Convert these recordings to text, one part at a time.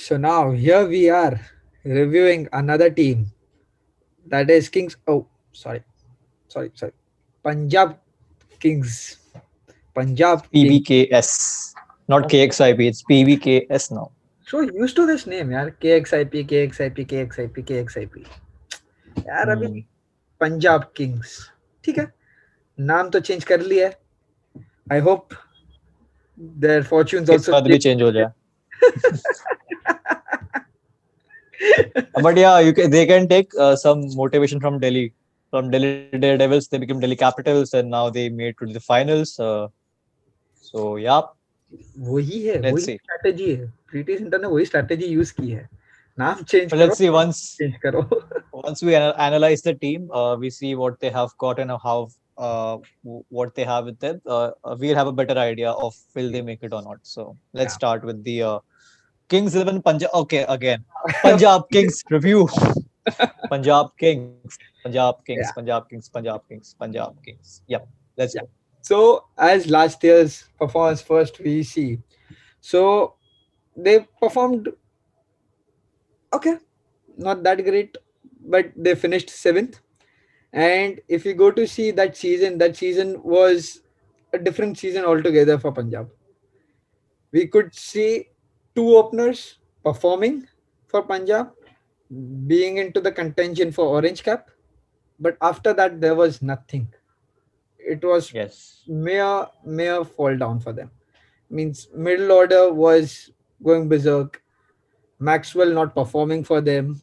So now here we are reviewing another team that is Kings. Oh, sorry. Punjab Kings. Punjab King. PBKS, not Okay. KXIP. It's PBKS now. So used to this name यार KXIP KXIP KXIP KXIP यार अभी Hmm. Punjab Kings ठीक है नाम तो change कर लिया है आई होप देयर फॉर्च्यून्स इस आल्सो बात भी change हो जाए. But yeah, they can take some motivation from Delhi. From Delhi Daredevils, they became Delhi Capitals, and now they made to the finals. So yeah, वही let's see. Strategy है British inter ने वही strategy use की है नाम change But करो let's see once change करो once we analyze the team, we see what they have got and how what they have with them. We'll have a better idea of will they make it or not. So let's Yeah. start with the Kings 11 Punjab. Okay, again Punjab Kings review. Punjab Kings, Punjab Kings, Yeah. Punjab Kings, Punjab Kings, Punjab Kings. Yep, let's Yeah. go. So as last year's performance first we see, so they performed okay, not that great, but they finished seventh. And if you go to see that season was a different season altogether for Punjab. We could see two openers performing for Punjab, being into the contention for Orange Cap, but after that there was nothing. It was Yes, mere fall down for them. Means middle order was going berserk. Maxwell not performing for them,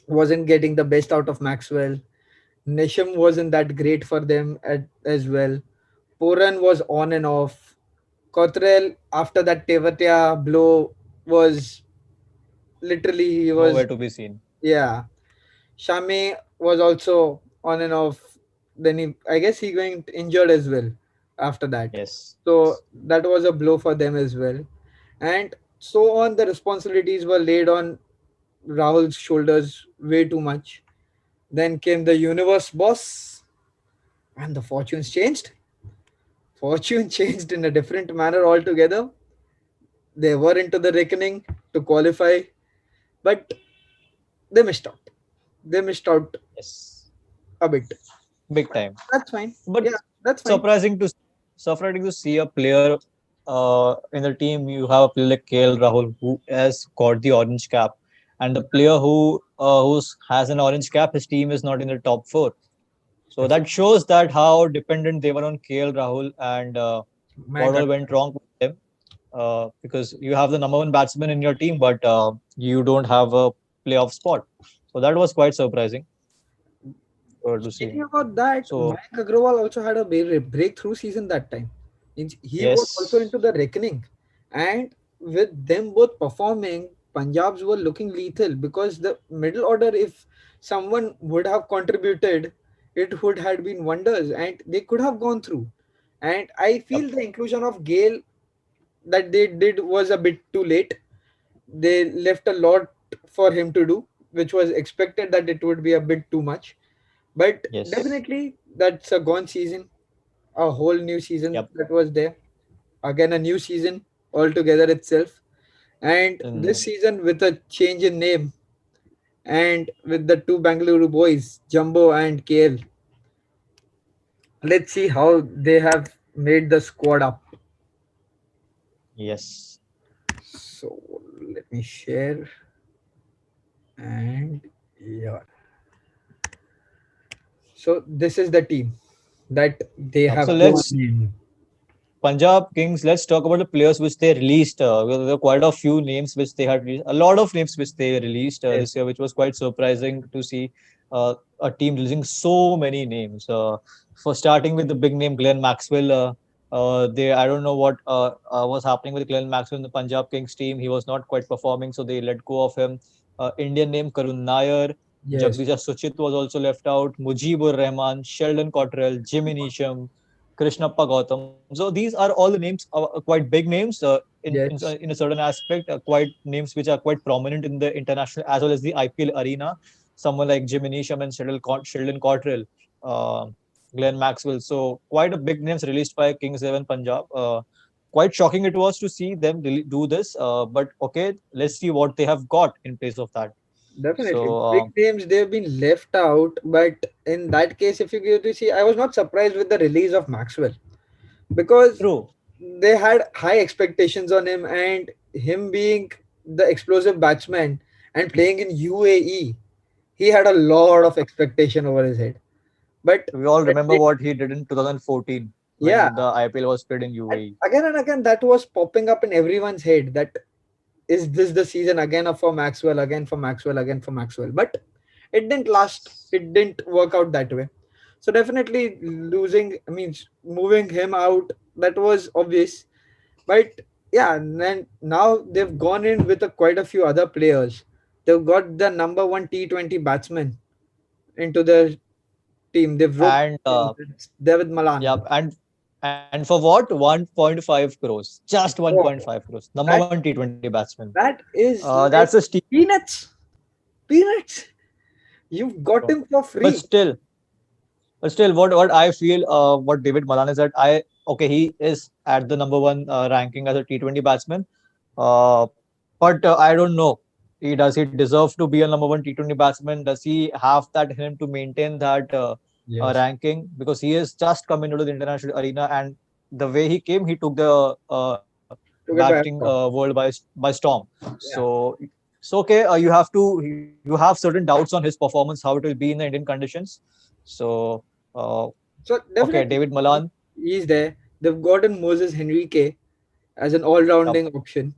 wasn't getting the best out of Maxwell. Nisham wasn't that great for them as well. Poran was on and off. Cottrell after that Tevatia blow was literally he was nowhere to be seen. yeah. Shami was also on and off. Then I guess he going injured as well after that. Yes, So that was a blow for them as well. And so on, the responsibilities were laid on Rahul's shoulders way too much. Then came the universe boss, and the fortunes changed. Fortune changed in a different manner altogether. They were into the reckoning to qualify, but they missed out. They missed out yes, a bit. big time. That's fine. But Yeah, that's fine. surprising to surprising to see a player in the team. You have a player like KL Rahul who has got the orange cap, and the player who has an orange cap, his team is not in the top four. So that Definitely. shows that how dependent they were on KL Rahul and My what God. all went wrong with them. Because you have the number one batsman in your team, but you don't have a playoff spot. So that was quite surprising to see. Speaking about that, So Mayank Agrawal also had a breakthrough season that time. Means he was also yes, into the reckoning. And with them both performing, Punjabs were looking lethal because the middle order, if someone would have contributed, it would have been wonders and they could have gone through. And I yep, feel the inclusion of Gale that they did was a bit too late. They left a lot for him to do, which was expected that it would be a bit too much. But yes, definitely, that's a gone season, a whole new season yep. that was there. Again, a new season altogether itself. And this Mm, season, with a change in name and with the two Bangalore boys, Jumbo and KL, let's see how they have made the squad up. yes. So, let me share. And yeah. So, this is the team that they So have let's chosen. Punjab Kings. Let's talk about the players which they released. There were quite a few names which they had released. A lot of names which they released Yes. this year, which was quite surprising to see a team releasing so many names. For starting with the big name Glenn Maxwell. They I don't know what was happening with Glenn Maxwell in the Punjab Kings team. He was not quite performing, so they let go of him. Indian name Karun Nair. Yes. Jagdisha Suchit was also left out. Mujibur Rahman, Sheldon Cottrell, Jimmy Neesham, Krishnappa Gautam. So these are all the names, quite big names Yes. in a certain aspect, quite names which are quite prominent in the international as well as the IPL arena. Someone like Jimmy Neesham and Sheldon Cottrell, uh, Glenn Maxwell. So quite a big names released by Kings 11 Punjab. quite shocking it was to see them do this. But okay, let's see what they have got in place of that. Definitely, So big names they've been left out. But in that case, if you give to see, I was not surprised with the release of Maxwell because true. they had high expectations on him, and him being the explosive batsman and playing in UAE, he had a lot of expectation over his head. But We all when remember they, what he did in 2014 yeah, when the IPL was played in and UAE. again and again that was popping up in everyone's head that is this the season again for Maxwell, again for Maxwell, again for Maxwell. But it didn't last. It didn't work out that way. So definitely losing, I mean, moving him out, that was obvious. But yeah, and then now they've gone in with quite a few other players. They've got the number one T20 batsman into their team. They've roped And in David Malan. yeah, and for what? 1.5 crores, just Oh, 1.5 crores. Number that one T20 batsman. that is That's like a steep, peanuts. Peanuts. You've got him for but free. still, what I feel, what David Malan is at, okay, he is at the number one ranking as a T20 batsman. Uh, but I don't know. Does he deserve to be a number one T20 batsman? Does he have that in him to maintain that Yes. ranking? Because he has just come into the international arena, and the way he came, he took the Took it batting by storm. world by storm. Yeah. So it's okay. You have certain doubts on his performance, how it will be in the Indian conditions. So uh, So okay, definitely David Malan, he's there. They've gotten Moses Henrique as an up all-rounding option.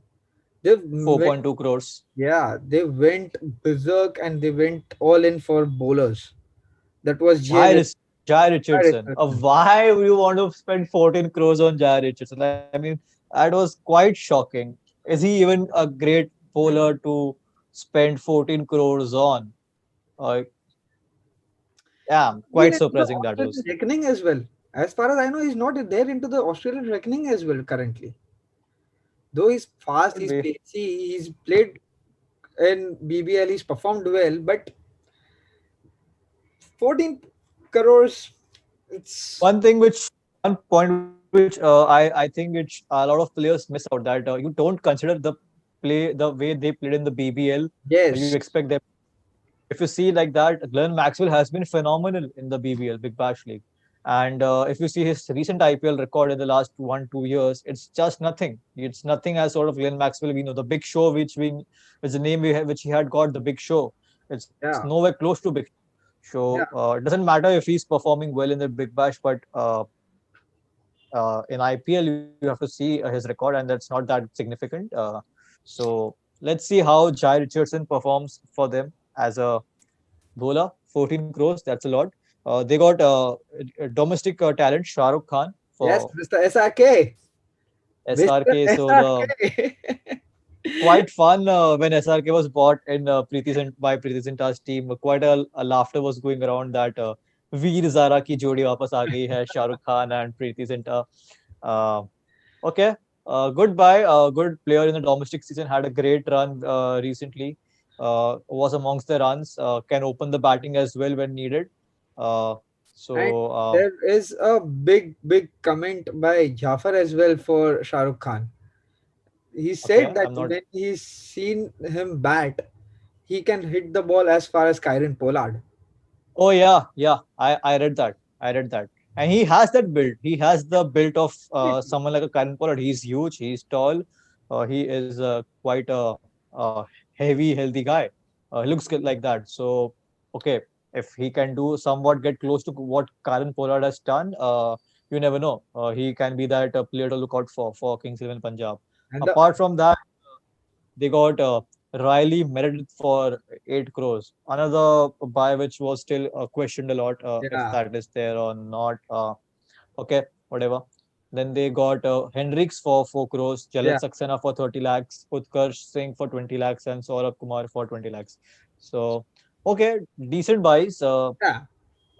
They've went, 4.2 crores. yeah, they went berserk and they went all in for bowlers. That was Jai, Jay Jai Richardson. Richardson. Why would you want to spend 14 crores on Jai Richardson? I mean, that was quite shocking. Is he even a great bowler to spend 14 crores on? Uh, yeah, Been quite into the surprising that Australian was. reckoning as well. As far as I know, he's not there into the Australian reckoning as well currently. Though he's fast, Could he's be. pacey, he's played in BBL, he's performed well, but 14 crores, it's One thing which, one point which I think which a lot of players miss out, that you don't consider the play the way they played in the BBL. You yes, expect them. If you see like that, Glenn Maxwell has been phenomenal in the BBL, Big Bash League. And if you see his recent IPL record in the last 1 2 years, it's just nothing. It's nothing as sort of Glenn Maxwell we know. The Big Show, which the name which he had got, the Big Show. It's yeah, nowhere close to Big. So yeah. it doesn't matter if he's performing well in the Big Bash, but in IPL you have to see his record, and that's not that significant. So let's see how Jai Richardson performs for them as a bowler. 14 crores, that's a lot. They got a domestic talent, Shah Rukh Khan Yes, for Mr. SRK. Mr. SRK. So the SRK. quite fun when SRK was bought in by Preeti Zinta's team. Quite a laughter was going around that Veer Zara ki jodi वापस आ गई है, Shah Rukh Khan and Preeti Zinta. Uh, okay, goodbye. Good player in the domestic season, had a great run recently. Was amongst the runs. Can open the batting as well when needed. Uh, And so there is a big comment by Jafar as well for Shah Rukh Khan. He said okay, that I'm not. when he's seen him bat, he can hit the ball as far as Kyron Pollard. Oh yeah, yeah. I read that. I read that. And he has that build. He has the build of Definitely. someone like a Karen Pollard. He's huge. He's tall. He is quite a heavy, healthy guy. He looks good like that. So okay, if he can do somewhat get close to what Karen Pollard has done, you never know. He can be that player to look out for Kings 11 Punjab. And the Apart from that, they got Riley Meredith for 8 crores. Another buy which was still questioned a lot if yeah, that is there or not. Okay, whatever. Then they got Hendricks for 4 crores, yeah, Jalaj Saxena for 30 lakhs, Utkarsh Singh for 20 lakhs, and Saurabh Kumar for 20 lakhs. So, okay, decent buys, yeah.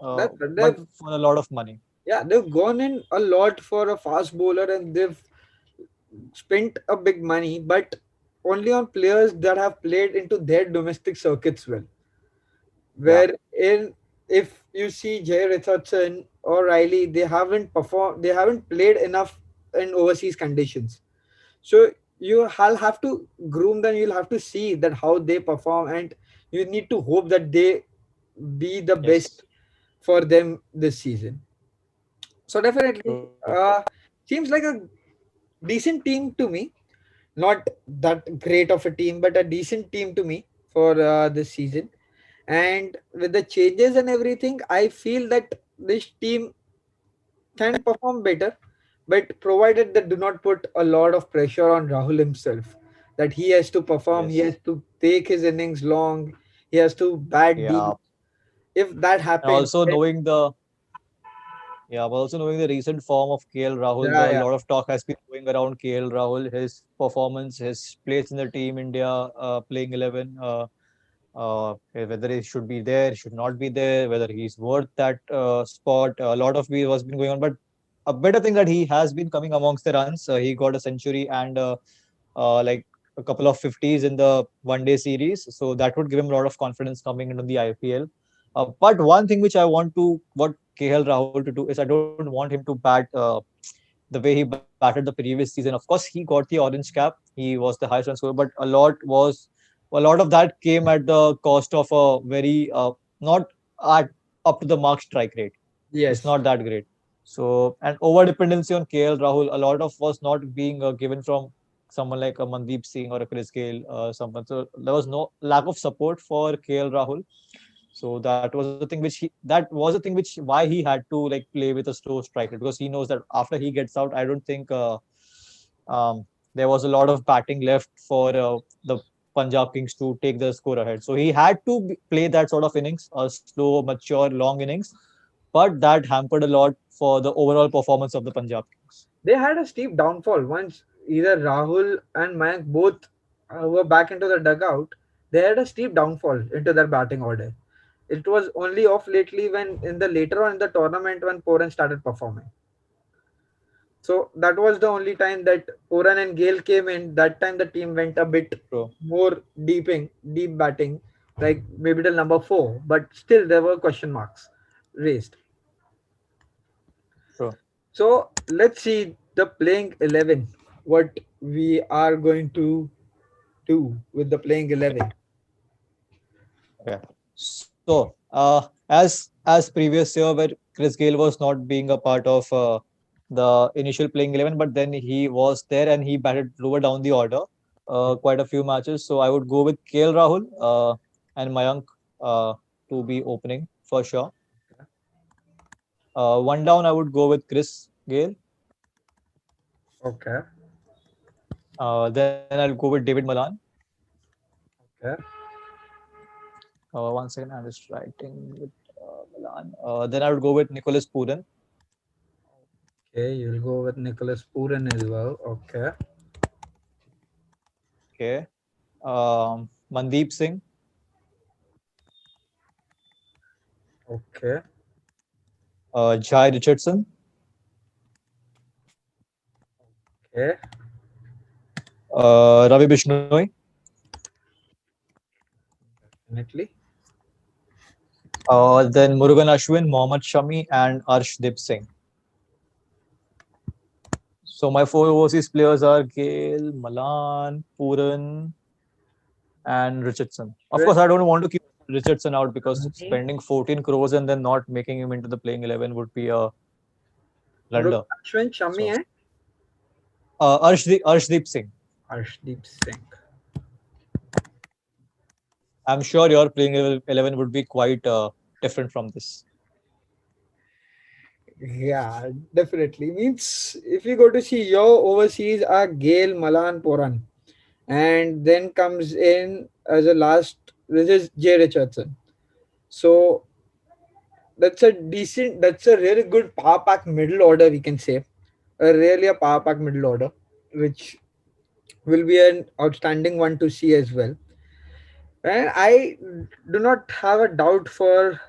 That but they've for a lot of money. yeah they've gone in a lot for a fast bowler and they've spent a big money, but only on players that have played into their domestic circuits well. Yeah. Where in if you see Jay Richardson or Riley, they haven't performed, they haven't played enough in overseas conditions. So you'll have to groom them, you'll have to see that how they perform, and you need to hope that they be the best Yes. for them this season. So definitely, True. seems like a decent team to me. Not that great of a team, but a decent team to me for this season. And with the changes and everything, I feel that this team can perform better, but provided they do not put a lot of pressure on Rahul himself, that he has to perform, he has Yes. to take his innings long, he has to bat deep. Yeah. If that And happens, also then knowing the Yeah, but also knowing the recent form of KL Rahul, yeah, the yeah, lot of talk has been going around KL Rahul, his performance, his place in the team India playing 11, whether he should be there, should not be there, whether he's worth that spot. A lot of we was been going on, but a better thing that he has been coming amongst the runs. He got a century and like a couple of 50s in the one-day series, so that would give him a lot of confidence coming into the IPL. But one thing which I want to what KL Rahul to do is I don't want him to bat the way he batted the previous season. Of course, he got the orange cap. He was the highest run scorer, but a lot of that came at the cost of a very not at up to the mark strike rate. It's yes, not that great. So and over dependency on KL Rahul, a lot of was not being given from someone like a Mandeep Singh or a Chris Gale, someone. So there was no lack of support for KL Rahul. So that was a thing which that was a thing which why he had to like play with a slow strike rate, because he knows that after he gets out, I don't think there was a lot of batting left for the Punjab Kings to take the score ahead. So he had to play that sort of innings, slow, mature, long innings, but that hampered a lot for the overall performance of the Punjab Kings. they had a steep downfall once either Rahul and Mayank both were back into the dugout. They had a steep downfall into their batting order. It was only off lately when in the later on in the tournament when Poran started performing. So that was the only time that Poran and Gale came in. That time the team went a bit True, more deep batting, like maybe till number 4. But still there were question marks raised. true. So let's see the playing 11. What we are going to do with the playing 11. Okay. So, as previous year where Chris Gale was not being a part of the initial playing 11, but then he was there and he batted lower down the order quite a few matches. So I would go with KL Rahul and Mayank to be opening for sure. One down, I would go with Chris Gale. Okay. Then I'll go with David Malan. Okay. One second, I'm just writing with Malan. Then I would go with Nicholas Puran. Okay. You'll go with Nicholas Puran as well. Okay. Okay. Mandeep Singh. Okay. Jai Richardson, Okay. Ravi Bishnoi, Definitely. then Murugan Ashwin, Mohammad Shami, and Arshdeep Singh. So my four overseas players are Gale, Malan, Puran, and Richardson. Of Well, course, I don't want to keep Richardson out because Shami, spending 14 crores and then not making him into the playing 11 would be a Murugan blunder. Ashwin, Shami, So and Arshdeep Singh. Arshdeep Singh. I'm sure your playing 11 would be quite different from this. Yeah, definitely. Means if you go to see your overseas are Gale, Malan, Poran, and then comes in as a last. This is Jay Richardson. So that's a decent. That's a really good power pack middle order. We can say really a power pack middle order, which will be an outstanding one to see as well. And I do not have a doubt for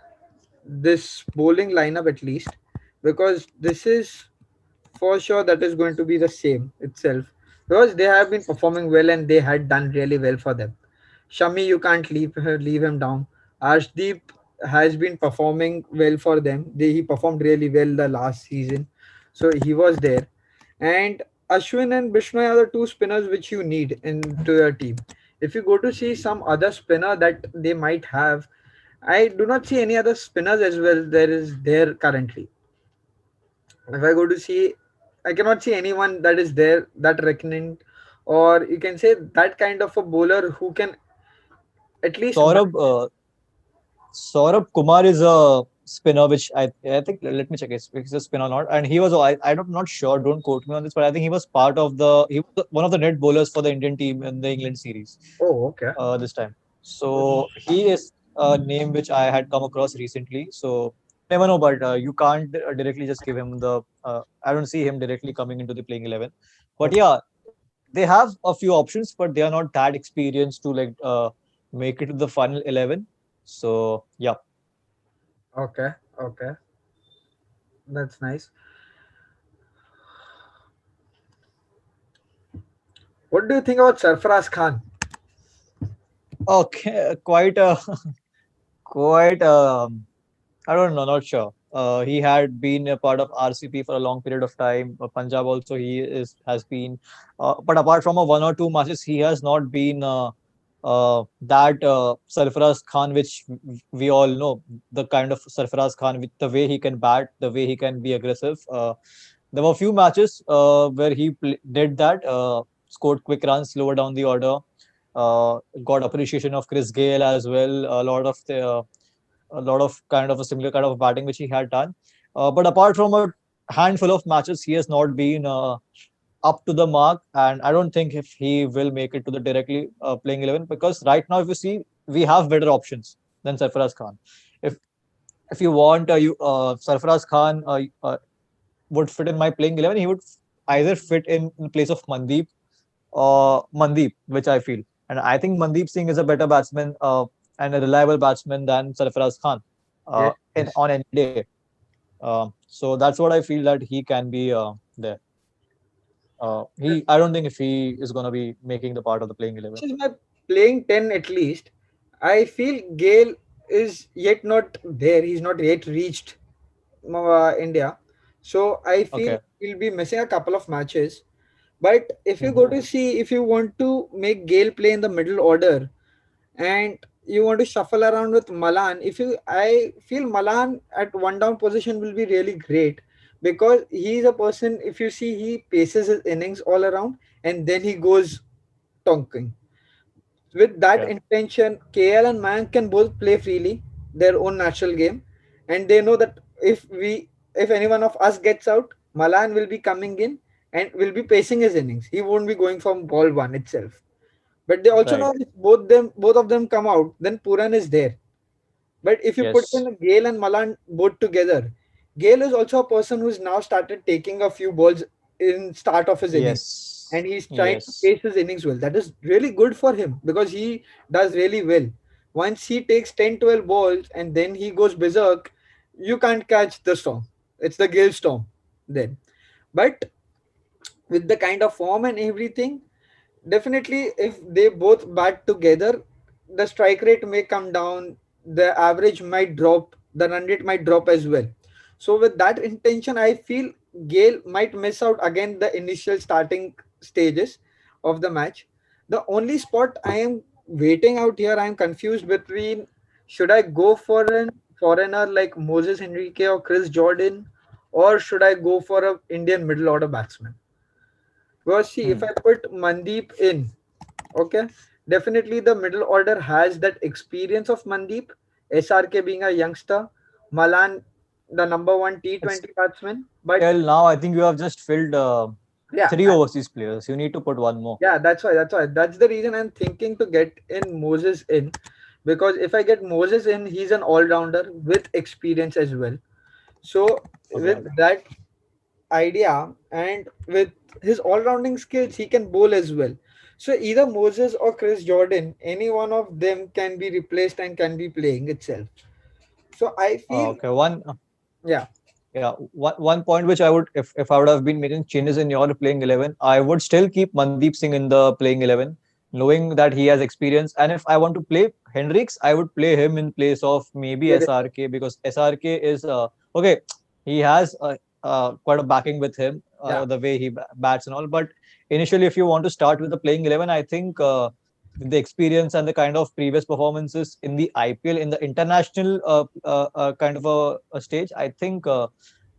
this bowling lineup at least, because this is for sure that is going to be the same itself, because they have been performing well and they had done really well for them. Shami, you can't leave him down. Arshdeep has been performing well for them. He performed really well the last season, so he was there. And Ashwin and Bishnoi are the two spinners which you need into your team. If you go to see some other spinner that they might have, I do not see any other spinners as well there is there currently. If I go to see, I cannot see anyone that is there that reckoning, or you can say that kind of a bowler who can at least Saurabh Saurabh Kumar is a spinner, which I think, let me check if he's a spinner or not. And he was, I'm not sure, don't quote me on this, but I think he was one of the net bowlers for the Indian team in the England series oh, okay. this time. So he is a name which I had come across recently. So never know, but you can't directly just give him the. I don't see him directly coming into the playing 11. But Okay. yeah, they have a few options, but they are not that experienced to like make it to the final 11. So yeah. Okay. Okay. That's nice. What do you think about Sarfaraz Khan? Okay, quite a quite I don't know, not sure. He had been a part of RCP for a long period of time. Punjab also he is has been, but apart from a one or two matches, he has not been that Sarfaraz Khan which we all know. The kind of Sarfaraz Khan with the way he can bat, the way he can be aggressive. There were a few matches where he did that, scored quick runs, lower down the order. Got appreciation of Chris Gale as well. A lot of kind of a similar kind of batting which he had done. But apart from a handful of matches, he has not been up to the mark, and I don't think if he will make it to the directly playing 11, because right now, if you see, we have better options than Sarfaraz Khan. If if you want, Sarfaraz Khan would fit in my playing 11, he would either fit in place of Mandeep, which I feel. And I think Mandeep Singh is a better batsman and a reliable batsman than Sarfaraz Khan Yes. Yes. on any day. So that's what I feel that he can be there. I don't think if he is going to be making the part of the playing 11. This is my playing 10 at least. I feel Gale is yet not there. He's not yet reached India. So I feel Okay. he'll be missing a couple of matches. But if you Mhm. go to see, if you want to make Gale play in the middle order and you want to shuffle around with Malan, I feel Malan at one down position will be really great because he's a person, if you see, he paces his innings all around and then he goes tonking. With that Yeah. intention, KL and Mank can both play freely their own natural game, and they know that if any one of us gets out, Malan will be coming in and will be pacing his innings. He won't be going from ball one itself. But they also Right. know if both of them come out, then Puran is there. But if you put Yes. in Gale and Malan both together, Gale is also a person who's now started taking a few balls in start of his innings, Yes. and he's trying to Yes. pace his innings well. That is really good for him because he does really well. Once he takes 10, 12 balls and then he goes berserk, you can't catch the storm. It's the Gale storm then. But with the kind of form and everything, definitely, if they both bat together, the strike rate may come down, the average might drop, the run rate might drop as well. So, with that intention, I feel Gale might miss out again the initial starting stages of the match. The only spot I am waiting out here, I am confused between should I go for an foreigner like Moses Henrique or Chris Jordan, or should I go for a Indian middle order batsman? Because see, if Hmm. I put Mandeep in, okay, definitely the middle order has that experience of Mandeep, SRK being a youngster, Malan, the number one It's T20 batsman. But till now, I think you have just filled yeah, three overseas players. You need to put one more. yeah, that's why. That's the reason I'm thinking to get in Moses in. Because if I get Moses in, he's an all rounder with experience as well. So, with Okay. that idea and with his all-rounding skills, he can bowl as well. So either Moses or Chris Jordan, any one of them can be replaced and can be playing itself. So I feel, Okay. One. yeah, Yeah, one point which I would, if I would have been making changes in your playing 11, I would still keep Mandeep Singh in the playing 11, knowing that he has experience. And if I want to play Hendricks, I would play him in place of maybe yeah, SRK, because SRK is okay. He has quite a backing with him, Yeah, the way he bats and all. But initially, if you want to start with the playing 11, I think with the experience and the kind of previous performances in the IPL, in the international kind of a stage, I think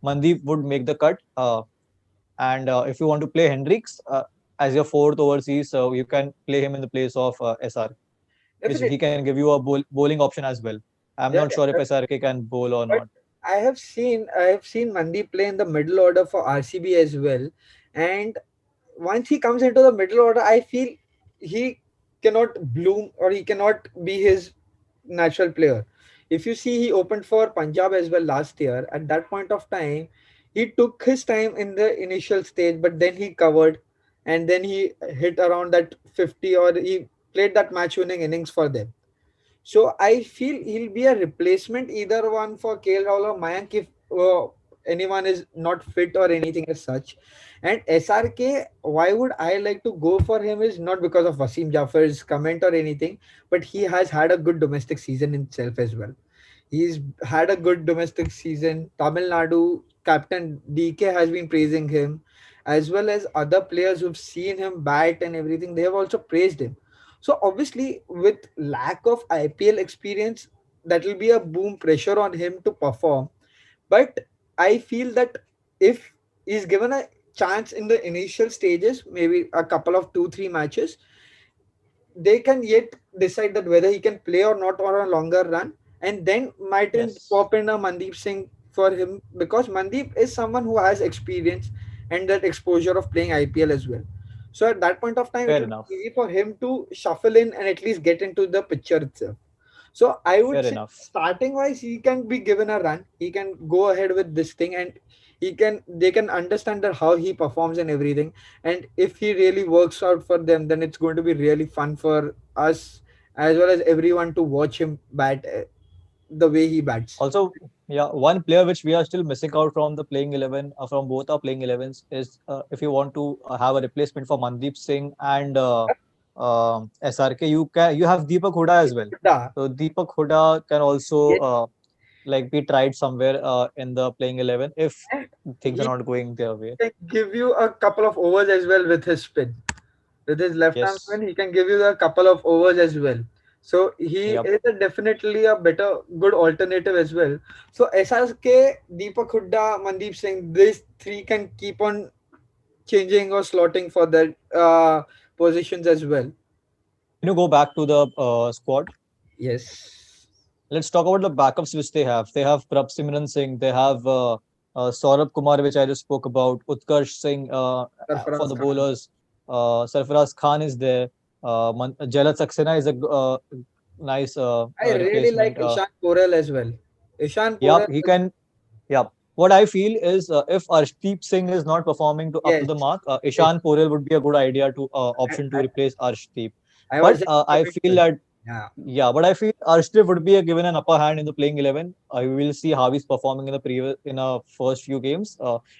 Mandeep would make the cut. And if you want to play Hendricks as your fourth overseas, so you can play him in the place of SR, which he definitely. can give you a bowling option as well. I'm Yeah, not sure if yeah. SRK can bowl or But not. I have seen Mandi play in the middle order for RCB as well, and once he comes into the middle order, I feel he cannot bloom or he cannot be his natural player. If you see, he opened for Punjab as well last year. At that point of time, he took his time in the initial stage, but then he covered, and then he hit around that 50, or he played that match-winning innings for them. So I feel he'll be a replacement, either one for KL Rahul or Mayank, if anyone is not fit or anything as such. And SRK, why would I like to go for him is not because of Wasim Jafar's comment or anything, but he has had a good domestic season himself as well. He's had a good domestic season. Tamil Nadu captain DK has been praising him, as well as other players who've seen him bat and everything. They have also praised him. So obviously, with lack of IPL experience, that will be a boom pressure on him to perform. But I feel that if he's given a chance in the initial stages, maybe a couple of 2-3 matches, they can yet decide that whether he can play or not on a longer run, and then mightn't Yes, pop in a Mandeep Singh for him, because Mandeep is someone who has experience and that exposure of playing IPL as well. So at that point of time, it fair will enough. be easy for him to shuffle in and at least get into the picture itself. So I would Fair say enough. starting wise, he can be given a run. He can go ahead with this thing, and they can understand that how he performs and everything. And if he really works out for them, then it's going to be really fun for us as well as everyone to watch him bat the way he bats. Also, yeah, one player which we are still missing out from the playing 11, from both our playing 11s, is if you want to have a replacement for Mandeep Singh and SRK, you have Deepak Huda as well. Yeah, So Deepak Huda can also yes, like be tried somewhere in the playing 11 if and things are he not going their way. can give you a couple of overs as well with his spin. With his left arm Yes. spin, he can give you a couple of overs as well. So he Yep. is definitely a better, good alternative as well. So SRK, Deepak Hooda, Mandeep Singh, these three can keep on changing or slotting for their positions as well. Can you go back to the squad? Yes. Let's talk about the backups which they have. They have Prabh Simran Singh. They have Saurabh Kumar, which I just spoke about. Utkarsh Singh for Sarfaraz the Khan. bowlers. Sarfaraz Khan is there. Jalaj Saxena is a nice I really like replacement. Ishan Porel as well. Ishan Yep, Porel, he can. Yep. What I feel is if Arshdeep Singh is not performing to up to yes, the mark, yes. Ishan Porel would be a good idea to I, option to I, replace Arshdeep. I was But just I coming feel to that yeah. yeah, but I feel Arshdeep would be given an upper hand in the playing 11. We will see how he's performing in the previous in a first few games.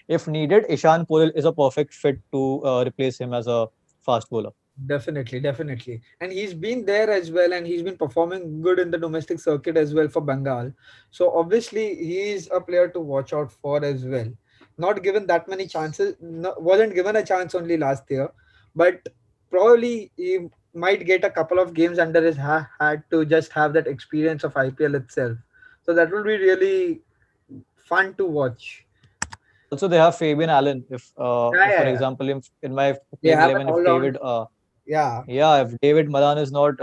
If needed, Ishan Poril is a perfect fit to replace him as a fast bowler. Definitely, definitely. And he's been there as well, and he's been performing good in the domestic circuit as well for Bengal. So obviously, he's a player to watch out for as well. Not given that many chances, no, wasn't given a chance only last year, but probably he might get a couple of games under his hat to just have that experience of IPL itself. So that will be really fun to watch. Also, they have Fabian Allen. Yeah, If for yeah, yeah. example, in my They playing have an 11, if all-round. David, Yeah, yeah, if David Malan is not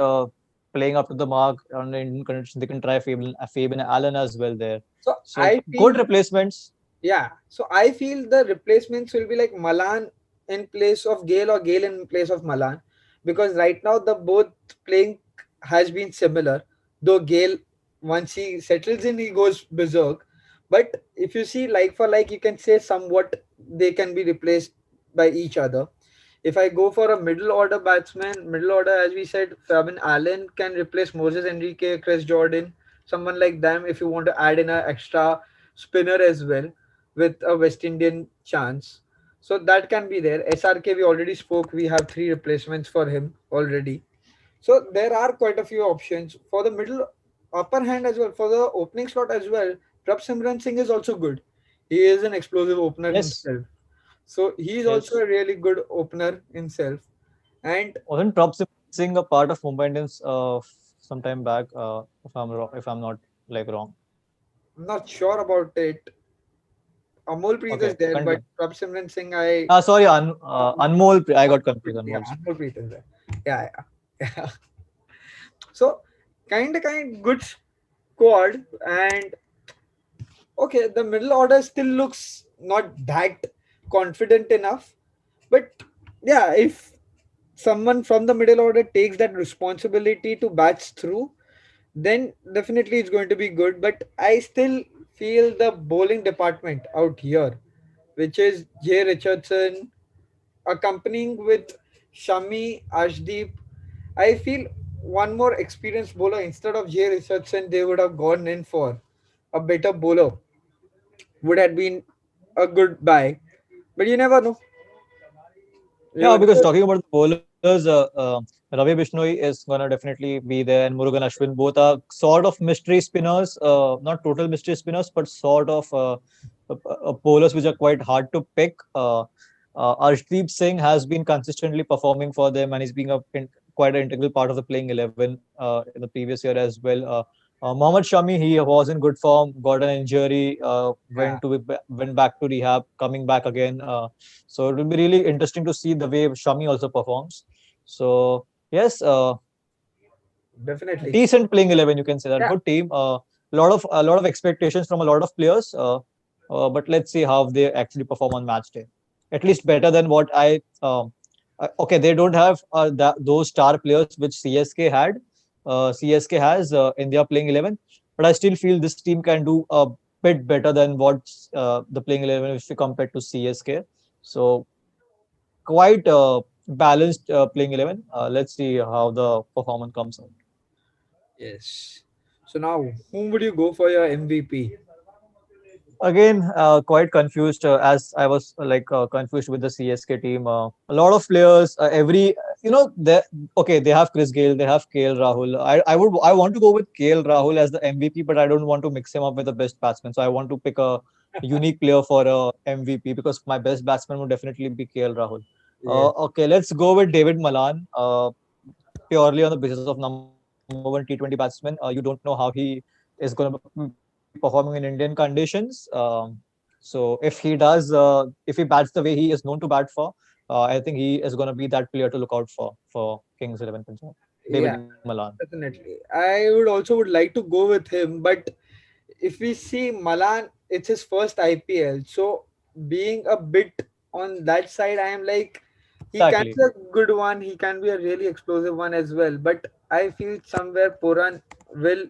playing up to the mark on the Indian conditions, they can try Fabian Allen as well there. so So I good feel replacements. Yeah, so I feel the replacements will be like Malan in place of Gale or Gale in place of Malan, because right now the both playing has been similar. Though Gale, once he settles in, he goes berserk. But if you see like for like, you can say somewhat they can be replaced by each other. If I go for a middle order batsman, middle order, as we said, Fabian Allen can replace Moses Enrique, Chris Jordan, someone like them. If you want to add in an extra spinner as well with a West Indian chance. So that can be there. SRK, we already spoke. We have three replacements for him already. So there are quite a few options for the middle upper hand as well. For the opening slot as well, Prab Simran Singh is also good. He is an explosive opener Yes, himself. So he is also yes. a really good opener himself. And Wasn't Prop Singh a part of Mumbai Indians some time back? If I'm wrong, if I'm not like wrong. I'm not sure about it. Amol Preet is Okay, there, but continue. Prabh Singh, I Sorry, Anmol. I got Anmol confused. Yeah, Anmol. Anmol Preet is there. Yeah, yeah. So kind good squad, and okay, the middle order still looks not that confident enough, but yeah, if someone from the middle order takes that responsibility to batch through, then definitely it's going to be good. But I still feel the bowling department out here, which is Jay Richardson accompanying with Shami, Ashdeep. I feel one more experienced bowler instead of Jay Richardson, they would have gone in for a better bowler, would have been a good buy. But you never know. Yeah, You because never, talking about the bowlers, Ravi Bishnoi is gonna definitely be there, and Murugan Ashwin. Both are sort of mystery spinners, not total mystery spinners, but sort of bowlers which are quite hard to pick. Arshdeep Singh has been consistently performing for them, and he's been quite an integral part of the playing 11 in the previous year as well. Mohammad Shami, he was in good form, got an injury, yeah, went back to rehab, coming back again. So it will be really interesting to see the way Shami also performs. So yes, definitely. decent playing 11, you can say that. Yeah, Good team. A lot of expectations from a lot of players. But let's see how they actually perform on match day. At least better than what I. Okay, they don't have those star players which CSK had. CSK has in their playing 11, but I still feel this team can do a bit better than what the playing 11 if we compare to CSK. So quite balanced playing 11. Let's see how the performance comes out. yes. So now, whom would you go for your MVP? Again, quite confused as I was confused with the CSK team. A lot of players, they okay. They have Chris Gale, they have KL Rahul. I want to go with KL Rahul as the MVP, but I don't want to mix him up with the best batsman. So I want to pick a unique player for a MVP because my best batsman would definitely be KL Rahul. Yes, Okay, let's go with David Malan. Purely on the basis of number one T20 batsman. You don't know how he is going to be performing in Indian conditions. So if he bats the way he is known to bat for, I think he is going to be that player to look out for Kings 11 Punjab. David yeah, Malan. definitely. I would also would like to go with him, but if we see Malan, it's his first IPL. So being a bit on that side, I am like, he can Exactly. be a good one. He can be a really explosive one as well. But I feel somewhere Puran will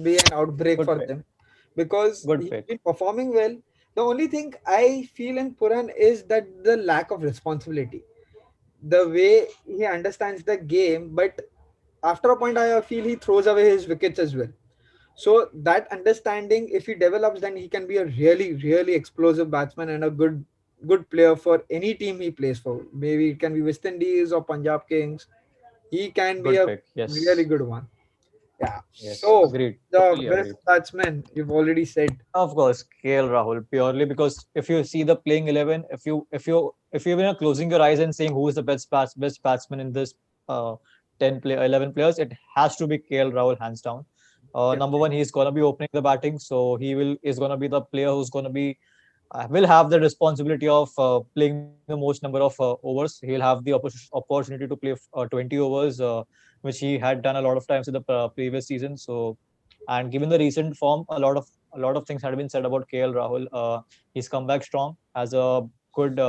be an outbreak Good for pick. them because Good he's pick. been performing well. The only thing I feel in Puran is that the lack of responsibility, the way he understands the game, but after a point, I feel he throws away his wickets as well. So that understanding, if he develops, then he can be a really explosive batsman and a good player for any team he plays for. Maybe it can be West Indies or Punjab Kings. He can be Good a pick. really Yes. good one. Yeah. Yes. So Agreed. the Totally best agreed. batsman you've already said. Of course, KL Rahul, purely because if you see the playing 11, if you're closing your eyes and saying who is the best batsman in this uh 11 players, it has to be KL Rahul hands down. Number Definitely. one, he's gonna be opening the batting, so he will is gonna be the player who's gonna be will have the responsibility of playing the most number of overs. He'll have the opportunity to play 20 overs, which he had done a lot of times in the previous season. So, and given the recent form, a lot of things had been said about KL Rahul. He's come back strong, has a good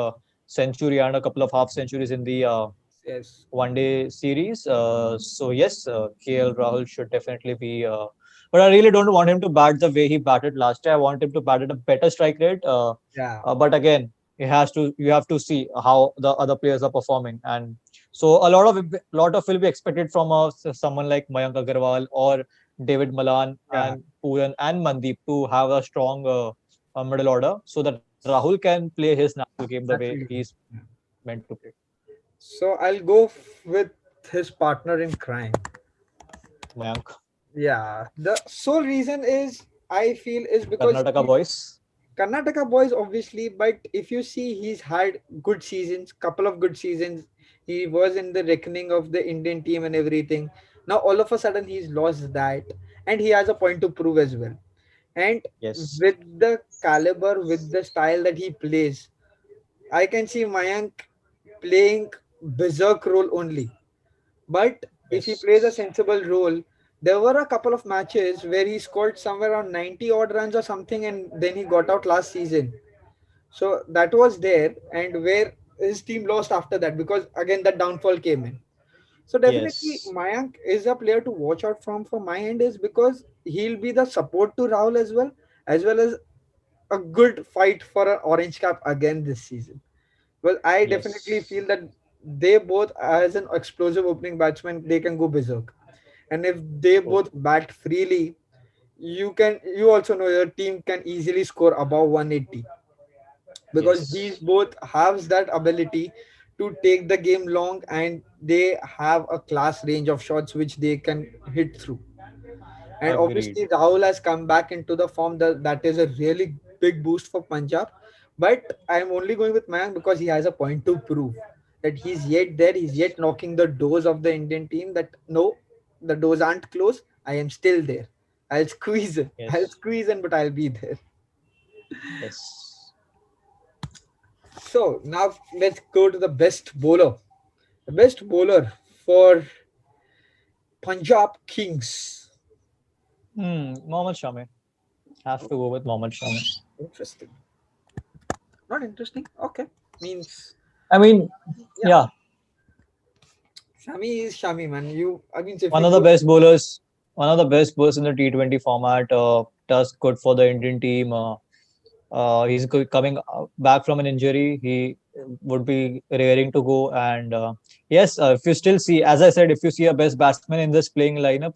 century and a couple of half centuries in the Yes. one day series. So yes, KL Rahul should definitely be. But I really don't want him to bat the way he batted last year. I want him to bat at a better strike rate. Yeah. But again, he has to. You have to see how the other players are performing, and so a lot of will be expected from someone like Mayank Agarwal or David Malan Yeah. and Pooran and Mandeep to have a strong middle order, so that Rahul can play his natural game the way Naturally. he's meant to play. So I'll go with his partner in crime. Mayank, Yeah. The sole reason is I feel is because Karnataka boys. Karnataka boys, obviously, but if you see, he's had good seasons, couple of good seasons. He was in the reckoning of the Indian team and everything. Now, all of a sudden, he's lost that, and he has a point to prove as well. And Yes. with the caliber, with the style that he plays, I can see Mayank playing berserk role only. But if he plays a Yes. sensible role, there were a couple of matches where he scored somewhere around 90 odd runs or something, and then he got out last season. So that was there, and where his team lost after that because again that downfall came in. So definitely Yes. Mayank is a player to watch out from my end is because he'll be the support to Rahul as well as a good fight for an orange cap again this season. Well, I definitely Yes. feel that they both, as an explosive opening batsman, they can go berserk. And if they Oh, both bat freely, you also know your team can easily score above 180 because these yes. both have that ability to take the game long and they have a class range of shots which they can hit through. And Agreed. obviously, Rahul has come back into the form that is a really big boost for Punjab. But I'm only going with Mayank because he has a point to prove that he's yet there. He's yet knocking the doors of the Indian team. That no, the doors aren't closed. I am still there. I'll squeeze in. I'll Yes. squeeze in, but I'll be there. Yes. So now let's go to the best bowler. The best bowler for Punjab Kings. Mohammad Shami. Have to go with Mohammad Shami. Interesting. Not interesting. Okay. Means I mean, yeah. yeah, Shami is Shami, man. I mean, if one you of the go, best bowlers, one of the best bowlers in the T20 format. Does good for the Indian team. He's coming back from an injury. He would be raring to go. And yes, if you still see, as I said, if you see a best batsman in this playing lineup,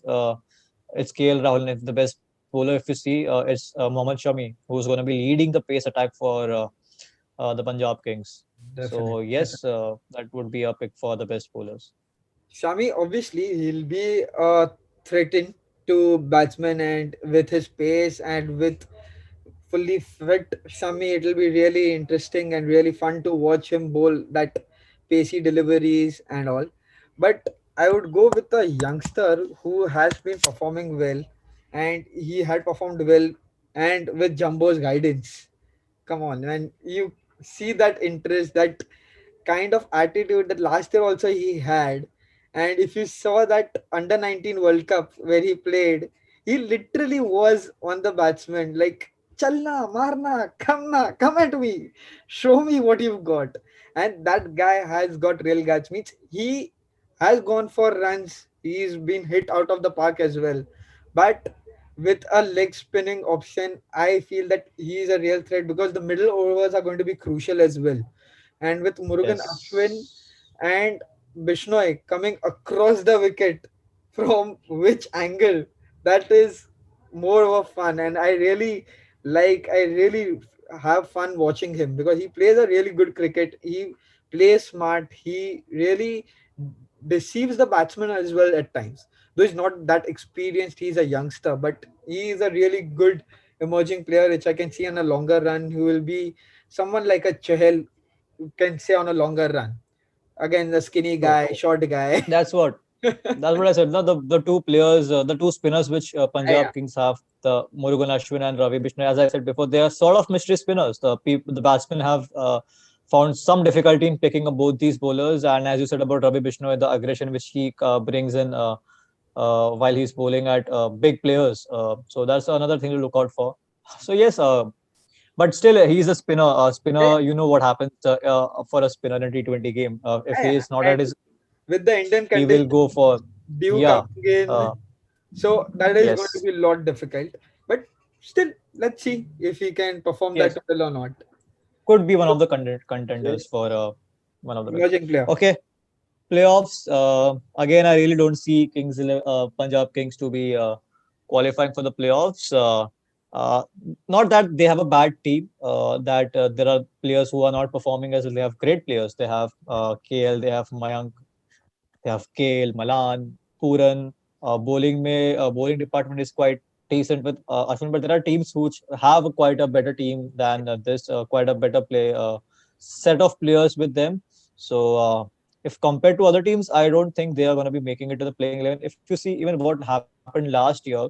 it's KL Rahul. And if the best bowler, if you see, it's Mohammad Shami, who's going to be leading the pace attack for the Punjab Kings. So definitely, yes, definitely. that would be a pick for the best bowlers. Shami, obviously, he'll be threatened to batsmen, and with his pace and with fully fit Shami, it'll be really interesting and really fun to watch him bowl that pacey deliveries and all. But I would go with a youngster who has been performing well, and he had performed well, and with Jumbo's guidance. Come on, man, you see that interest, that kind of attitude that last year also he had. And if you saw that under 19 World Cup where he played, he literally was on the batsman like, Chalna, Marna, come at me, show me what you've got. And that guy has got real guts. Means he has gone for runs. He's been hit out of the park as well. But with a leg spinning option, I feel that he is a real threat because the middle overs are going to be crucial as well. And with Murugan Ashwin Yes. and Bishnoi coming across the wicket from which angle, that is more of a fun. And I really have fun watching him because he plays a really good cricket. He plays smart. He really deceives the batsman as well at times. Though he's not that experienced, he's a youngster, but he is a really good emerging player, which I can see on a longer run. Who will be someone like a Chahel can say on a longer run. Again, the skinny So guy, short guy. that's what that's what I said. No, the two players, the two spinners which Yeah, Punjab Kings have, the Murugan Ashwin and Ravi Bishnoi, as I said before, they are sort of mystery spinners. The batsmen have found some difficulty in picking up both these bowlers, and as you said about Ravi Bishnoi, the aggression which he brings in while he's bowling at big players. So that's another thing to look out for. So yes, but still, he's a spinner. yeah, Spinner, you know what happens for a spinner in a T20 game. If he yeah. is not at And his, with the Indian he will conditions, go for Dew yeah. coming in, Uh, so that is going to yes, be a lot difficult. But still, let's see if he can perform that yes, well or not. could be one So, of the contenders for one of the best. emerging player. Okay, playoffs. Again, I really don't see Punjab Kings to be qualifying for the playoffs. Uh, Not that they have a bad team. That there are players who are not performing as well. They have great players. They have KL. They have Mayank. They have Kale, Malan, Puran. Bowling department is quite decent with Ashwin, but there are teams which have quite a better team than this, quite a better set of players with them. So if compared to other teams, I don't think they are going to be making it to the playing 11. If you see even what happened last year,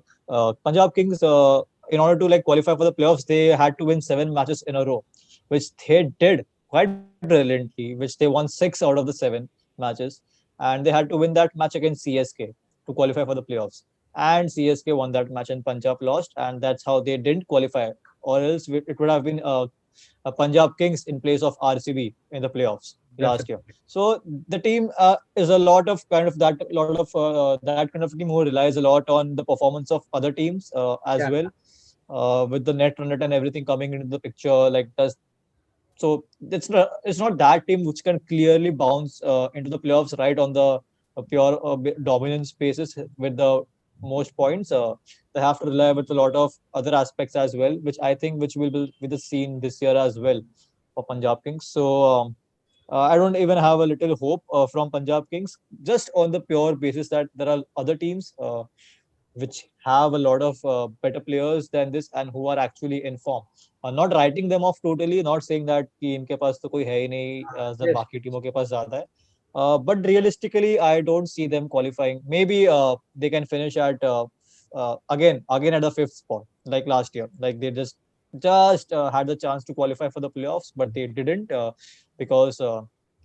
Punjab Kings, in order to like qualify for the playoffs, they had to win 7 matches in a row, which they did quite brilliantly, which they won 6 out of the 7 matches, and they had to win that match against CSK to qualify for the playoffs. And CSK won that match, and Punjab lost, and that's how they didn't qualify. Or else it would have been a Punjab Kings in place of RCB in the playoffs last year. Definitely. So the team is a lot of kind of that lot of that kind of team who relies a lot on the performance of other teams as Yeah. well, with the net run rate and everything coming into the picture. Like does so it's not that team which can clearly bounce into the playoffs right on the pure dominance basis with the most points. They have to rely with a lot of other aspects as well, which I think which will be the scene this year as well for Punjab Kings. So I don't even have a little hope from Punjab Kings, just on the pure basis that there are other teams which have a lot of better players than this and who are actually in form. Not writing them off totally, not saying that कि इनके पास तो कोई है ही नहीं जब Yes. बाकी टीमों के पास ज्यादा है. But realistically, I don't see them qualifying. Maybe they can finish at again at the fifth spot like last year. Like they just had the chance to qualify for the playoffs, but they didn't because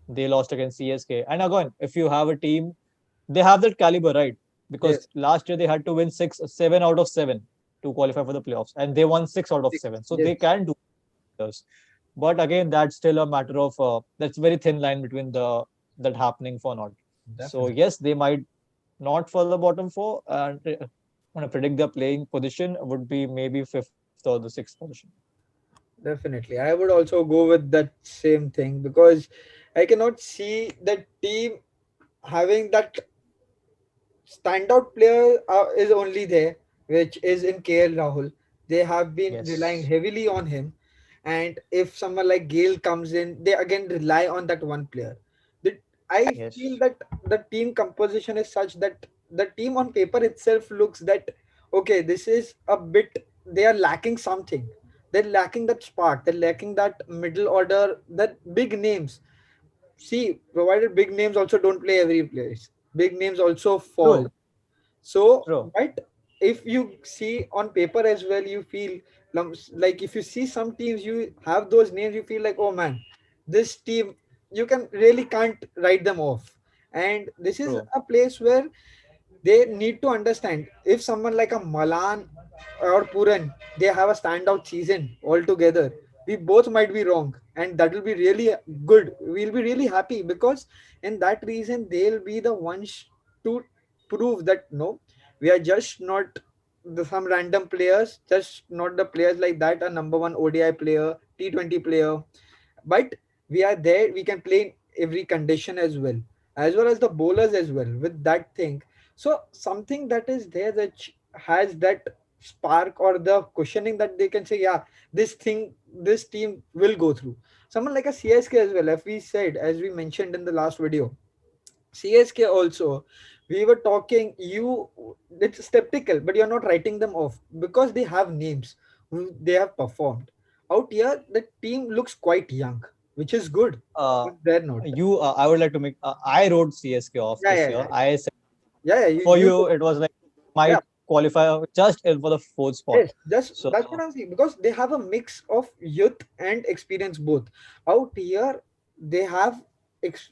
they lost against CSK. And again, if you have a team, they have that caliber, right? Because Yes. last year they had to win 7 out of 7 to qualify for the playoffs, and they won 6 out of 7, so they Yes. can do this. But again, that's still a matter of that's very thin line between the that happening for not. So Definitely. yes, they might not for the bottom four, and when I predict their playing position would be maybe fifth or the sixth position. Definitely. I would also go with that same thing because I cannot see the team having that standout player is only there, which is in KL Rahul. They have been relying Yes. heavily on him, and if someone like Gale comes in, they again rely on that one player. The, I feel Yes. that the team composition is such that the team on paper itself looks that okay, this is a bit. They are lacking something. They're lacking that spark. They're lacking that middle order, that big names. See, provided big names also don't play every place. Big names also fall. True. So, True. but if you see on paper as well, you feel like if you see some teams, you have those names, you feel like, oh man, this team, you can really can't write them off. And this is True. a place where they need to understand if someone like a Malan or Puran, they have a standout season altogether. We both might be wrong, and that will be really good. We'll be really happy because, in that reason, they'll be the ones to prove that no, we are just not some random players, just not the players like that. A number one ODI player, T20 player, but we are there. We can play in every condition as well as the bowlers as well. With that thing, so something that is there that has that spark or the cushioning that they can say, yeah, this thing, this team will go through. Someone like a CSK as well, as we said, as we mentioned in the last video, CSK also, we were talking, you, it's skeptical, but you're not writing them off because they have names, they have performed. Out here, the team looks quite young, which is good. Uh, But they're not. I would like to make. I wrote CSK off Yeah, this yeah, year. yeah. I said Yeah, yeah, for you you it was like yeah, might qualify just in for the fourth spot. yes, just So that's what I'm saying because they have a mix of youth and experience both. Out here, they have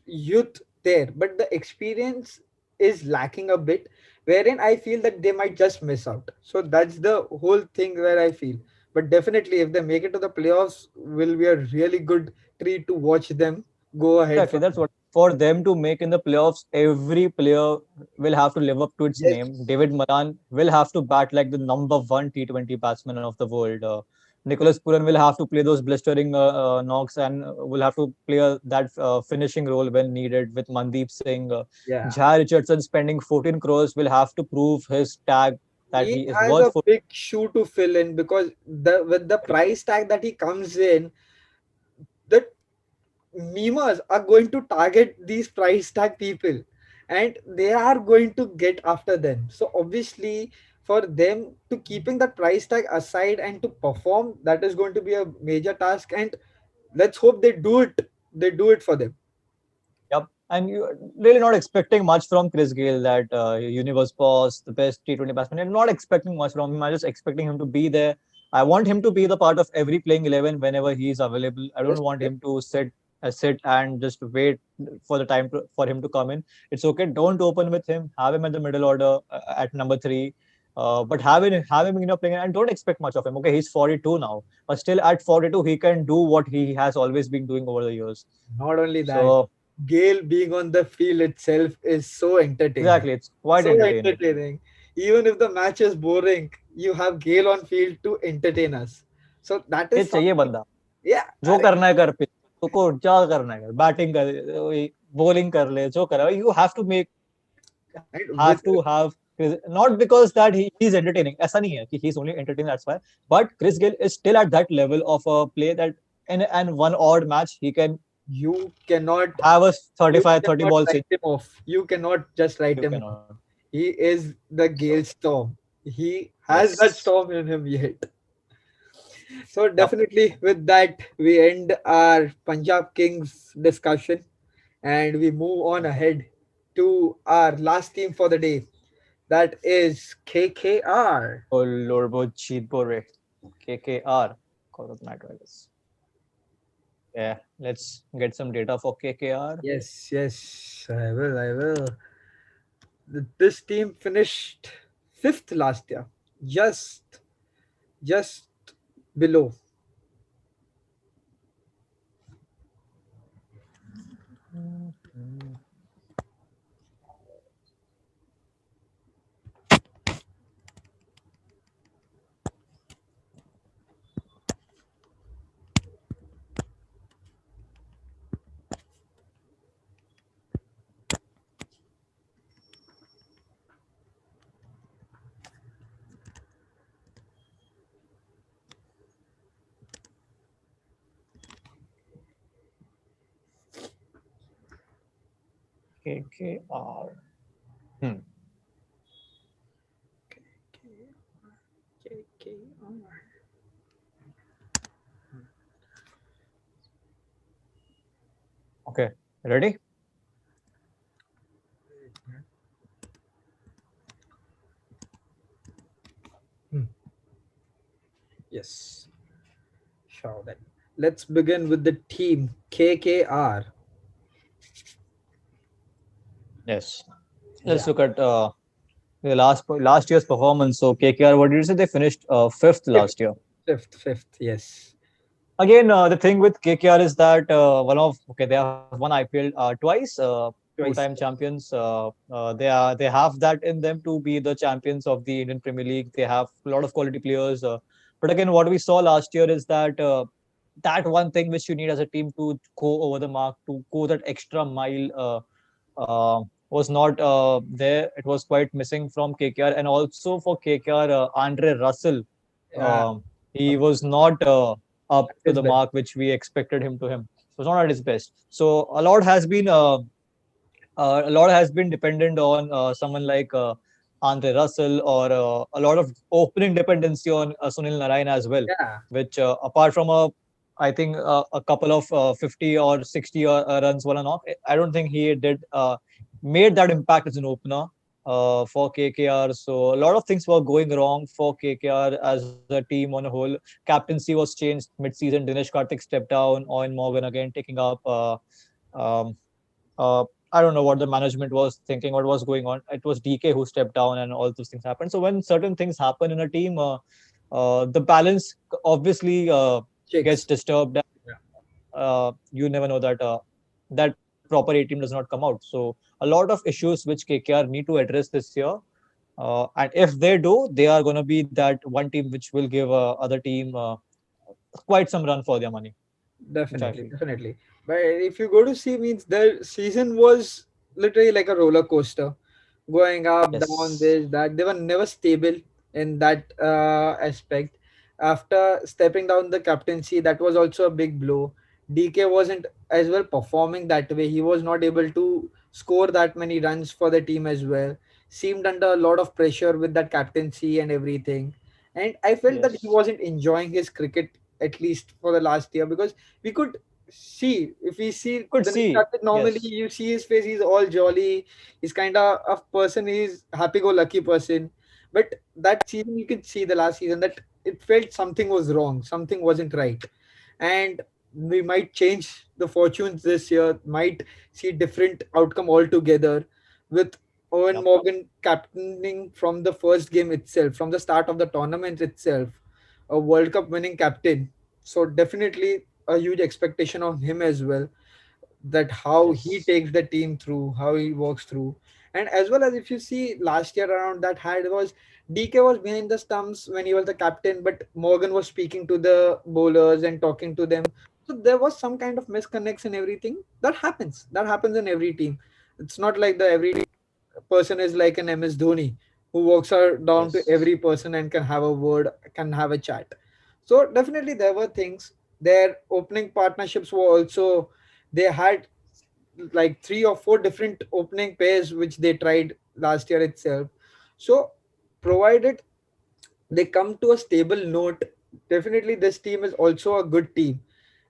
youth there, but the experience is lacking a bit, wherein I feel that they might just miss out. So that's the whole thing where I feel. But definitely, if they make it to the playoffs, will be a really good treat to watch them go ahead exactly from. that's what for them to make in the playoffs. Every player will have to live up to its name. Yes, David Malan will have to bat like the number one T20 batsman of the world. Nicholas Puran will have to play those blistering knocks and will have to play that finishing role when needed with Mandeep Singh. yeah. Jai Richardson spending 14 crores will have to prove his tag that He he is has worth a for. big shoe to fill in because the with the price tag that he comes in, the memers are going to target these price tag people and they are going to get after them. So obviously for them to keeping that price tag aside and to perform, that is going to be a major task. And let's hope they do it. They do it for them. Yep. And you're really not expecting much from Chris Gayle, that universe boss, the best T20 batsman. I'm not expecting much from him. I'm just expecting him to be there. I want him to be the part of every playing 11 whenever he is available. I don't Yes, want him to sit and just wait for the time for him to come in. It's okay. Don't open with him. Have him at the middle order at number three. But have him playing, and don't expect much of him. Okay, he's 42 now, but still at 42 he can do what he has always been doing over the years. not only that, So Gale being on the field itself is so entertaining. exactly, it's quite So entertaining. entertaining. Even if the match is boring, you have Gale on field to entertain us. So that ये is चाहिए something. बंदा, Yeah. जो करना है कर, pitch को क्या करना है कर, बैटिंग कर, bowling कर ले, जो कर, you have to make, And have with to have, not because that he's entertaining, ऐसा नहीं है कि he's only entertaining, that's why, but Chris Gayle is still at that level of a play that in one odd match he can you cannot have a you 35 30 cannot balls in. write him off. You cannot just write You him off. cannot. He is the Gale So Storm. He has that yes. storm in him yet. So Yep. definitely with that we end our Punjab Kings discussion and we move on ahead to our last team for the day. That is KKR. Colorbo Bore, KKR, Kolkata Knight Riders. Yeah, let's get some data for KKR. Yes, yes, I will. I will. This team finished fifth last year, just below. KKR. Hmm. KKR. Okay, ready? Hmm. Yes, sure. Then let's begin with the team KKR. Yes. Let's Yeah, look at the last year's performance. So KKR, what did you say? They finished fifth fifth, last year. fifth. Yes, Again, the thing with KKR is that they have won IPL twice, two-time twice. champions. They have that in them to be the champions of the Indian Premier League. They have a lot of quality players. But again, what we saw last year is that that one thing which you need as a team to go over the mark, to go that extra mile, was not there. It was quite missing from KKR, and also for KKR, Andre Russell, Yeah, he was not up at to his the best. mark which we expected him to him. So it's not at his best. So a lot has been dependent on someone like Andre Russell, or a lot of opening dependency on Sunil Narayan as well, Yeah, which apart from I think a couple of 50 or 60 runs one and off, I don't think he did made that impact as an opener for KKR. So a lot of things were going wrong for KKR as a team on a whole. Captaincy was changed mid-season. Dinesh Karthik stepped down. Owen Morgan again taking up. Um, I don't know what the management was thinking, what was going on. It was DK who stepped down, and all those things happened. So when certain things happen in a team, the balance obviously gets chicks. disturbed. Yeah, You never know that that proper A team does not come out. So a lot of issues which KKR need to address this year. And if they do, they are going to be that one team which will give other team quite some run for their money, which I definitely, feel. definitely. But if you go to see, means the season was literally like a roller coaster, going up, down, Yes. this, that. They were never stable in that aspect. After stepping down the captaincy, that was also a big blow. DK wasn't as well performing that way. He was not able to score that many runs for the team as well. seemed under a lot of pressure with that captaincy and everything. And I felt that he Yes. wasn't enjoying his cricket, at least for the last year, because we could see, if we see Could the next see. captain, normally Yes. you see his face, he's all jolly, he's kind of a person, he's happy-go-lucky person. But that season, you could see the last season that it felt something was wrong, something wasn't right. And we might change the fortunes this year, might see different outcome altogether, with Owen Yep. Morgan captaining from the first game itself, from the start of the tournament itself, a World Cup winning captain. So definitely a huge expectation on him as well, that how he Yes. takes the team through, how he works through. And as well as if you see last year around that had was DK was behind the stumps when he was the captain, but Morgan was speaking to the bowlers and talking to them. So there was some kind of misconnects and everything. That happens. That happens in every team. It's not like the every person is like an MS Dhoni who walks out down to Yes. every person and can have a word, can have a chat. So definitely there were things. Their opening partnerships were also, they had like three or four different opening pairs which they tried last year itself. So provided they come to a stable note, definitely this team is also a good team.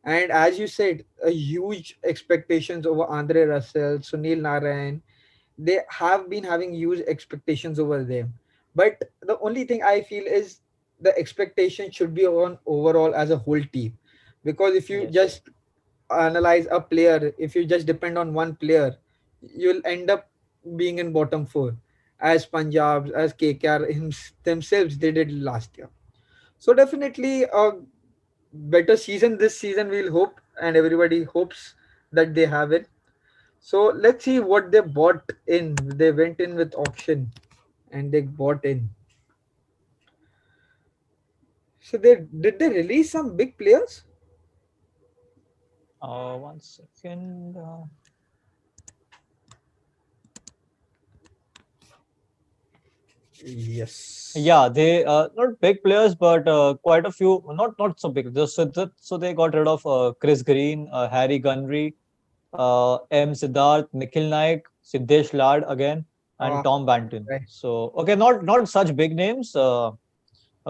And as you said, a huge expectations over Andre Russell, Sunil Narayan, they have been having huge expectations over them. But the only thing I feel is the expectation should be on overall as a whole team. Because if you Yes. just analyze a player, if you just depend on one player, you'll end up being in bottom four, as Punjab, as KKR themselves they did last year. So definitely a better season this season we'll hope, and everybody hopes that they have it. So let's see what they bought in. They went in with auction and they bought in. So they release some big players? One second. Yes. Yeah, they not big players, but quite a few. Not so big. So they got rid of Chris Green, Harry Gunry, M. Siddharth, Nikhil Naik, Siddesh Lad again, and Ah, Tom Banton. right. So okay, not such big names.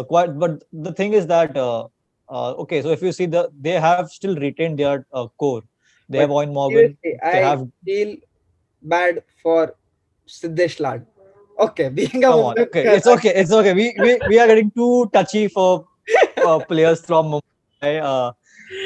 Quite, but the thing is that okay. So if you see they have still retained their core. They have But Owen Morgan. seriously, They I have feel bad for Siddesh Lad. Okay, being a come on. Mumbai Okay, player, it's okay. It's okay. We are getting too touchy for players from Mumbai.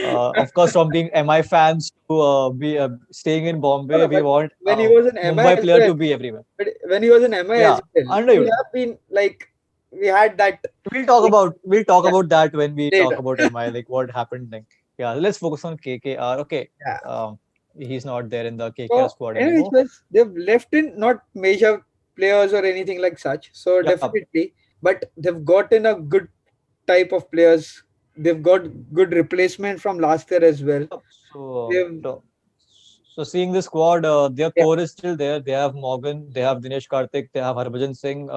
Of course, from being MI fans to be staying in no, Bombay, no, we but want when he was in MI Mumbai as player well, to be everywhere. but when he was in MI Yeah, as well, we understood. have been like, we had that, We'll talk yeah, about that when we talk later. about MI, like what happened. Like, yeah, let's focus on KKR. Okay, Yeah. um, he's not there in the KKR So, squad anyways, anymore. they've left in not major players or anything like such. So Yeah, definitely, but they've gotten a good type of players. They've got good replacement from last year as well. so They've, so so seeing the squad, their yeah, core is still there. They have Morgan, they have Dinesh Karthik, they have Harbhajan Singh,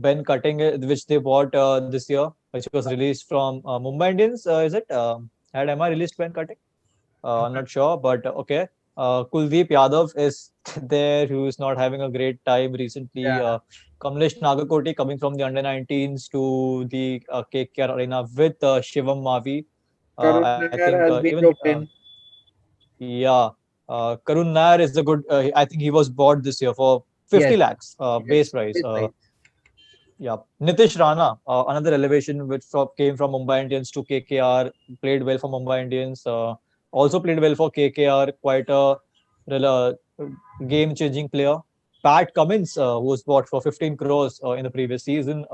Ben Cutting, which they bought this year, which was released from Mumbai Indians. Is it? Had MI released Ben Cutting? I'm not sure, but okay. Kuldeep Yadav is there, who is not having a great time recently. yeah. Kamlesh Nagakoti coming from the under 19s to the KKR arena with Shivam Mavi. Karun I think Nair has even been roped in. yeah, Karun Nair is a good. I think he was bought this year for 50 Yes, lakhs base yes. price. It's right. Yeah, Nitish Rana, another elevation which came from Mumbai Indians to KKR, played well for Mumbai Indians. Also played well for KKR. Quite a game-changing player. Pat Cummins, who was bought for 15 crores in the previous season,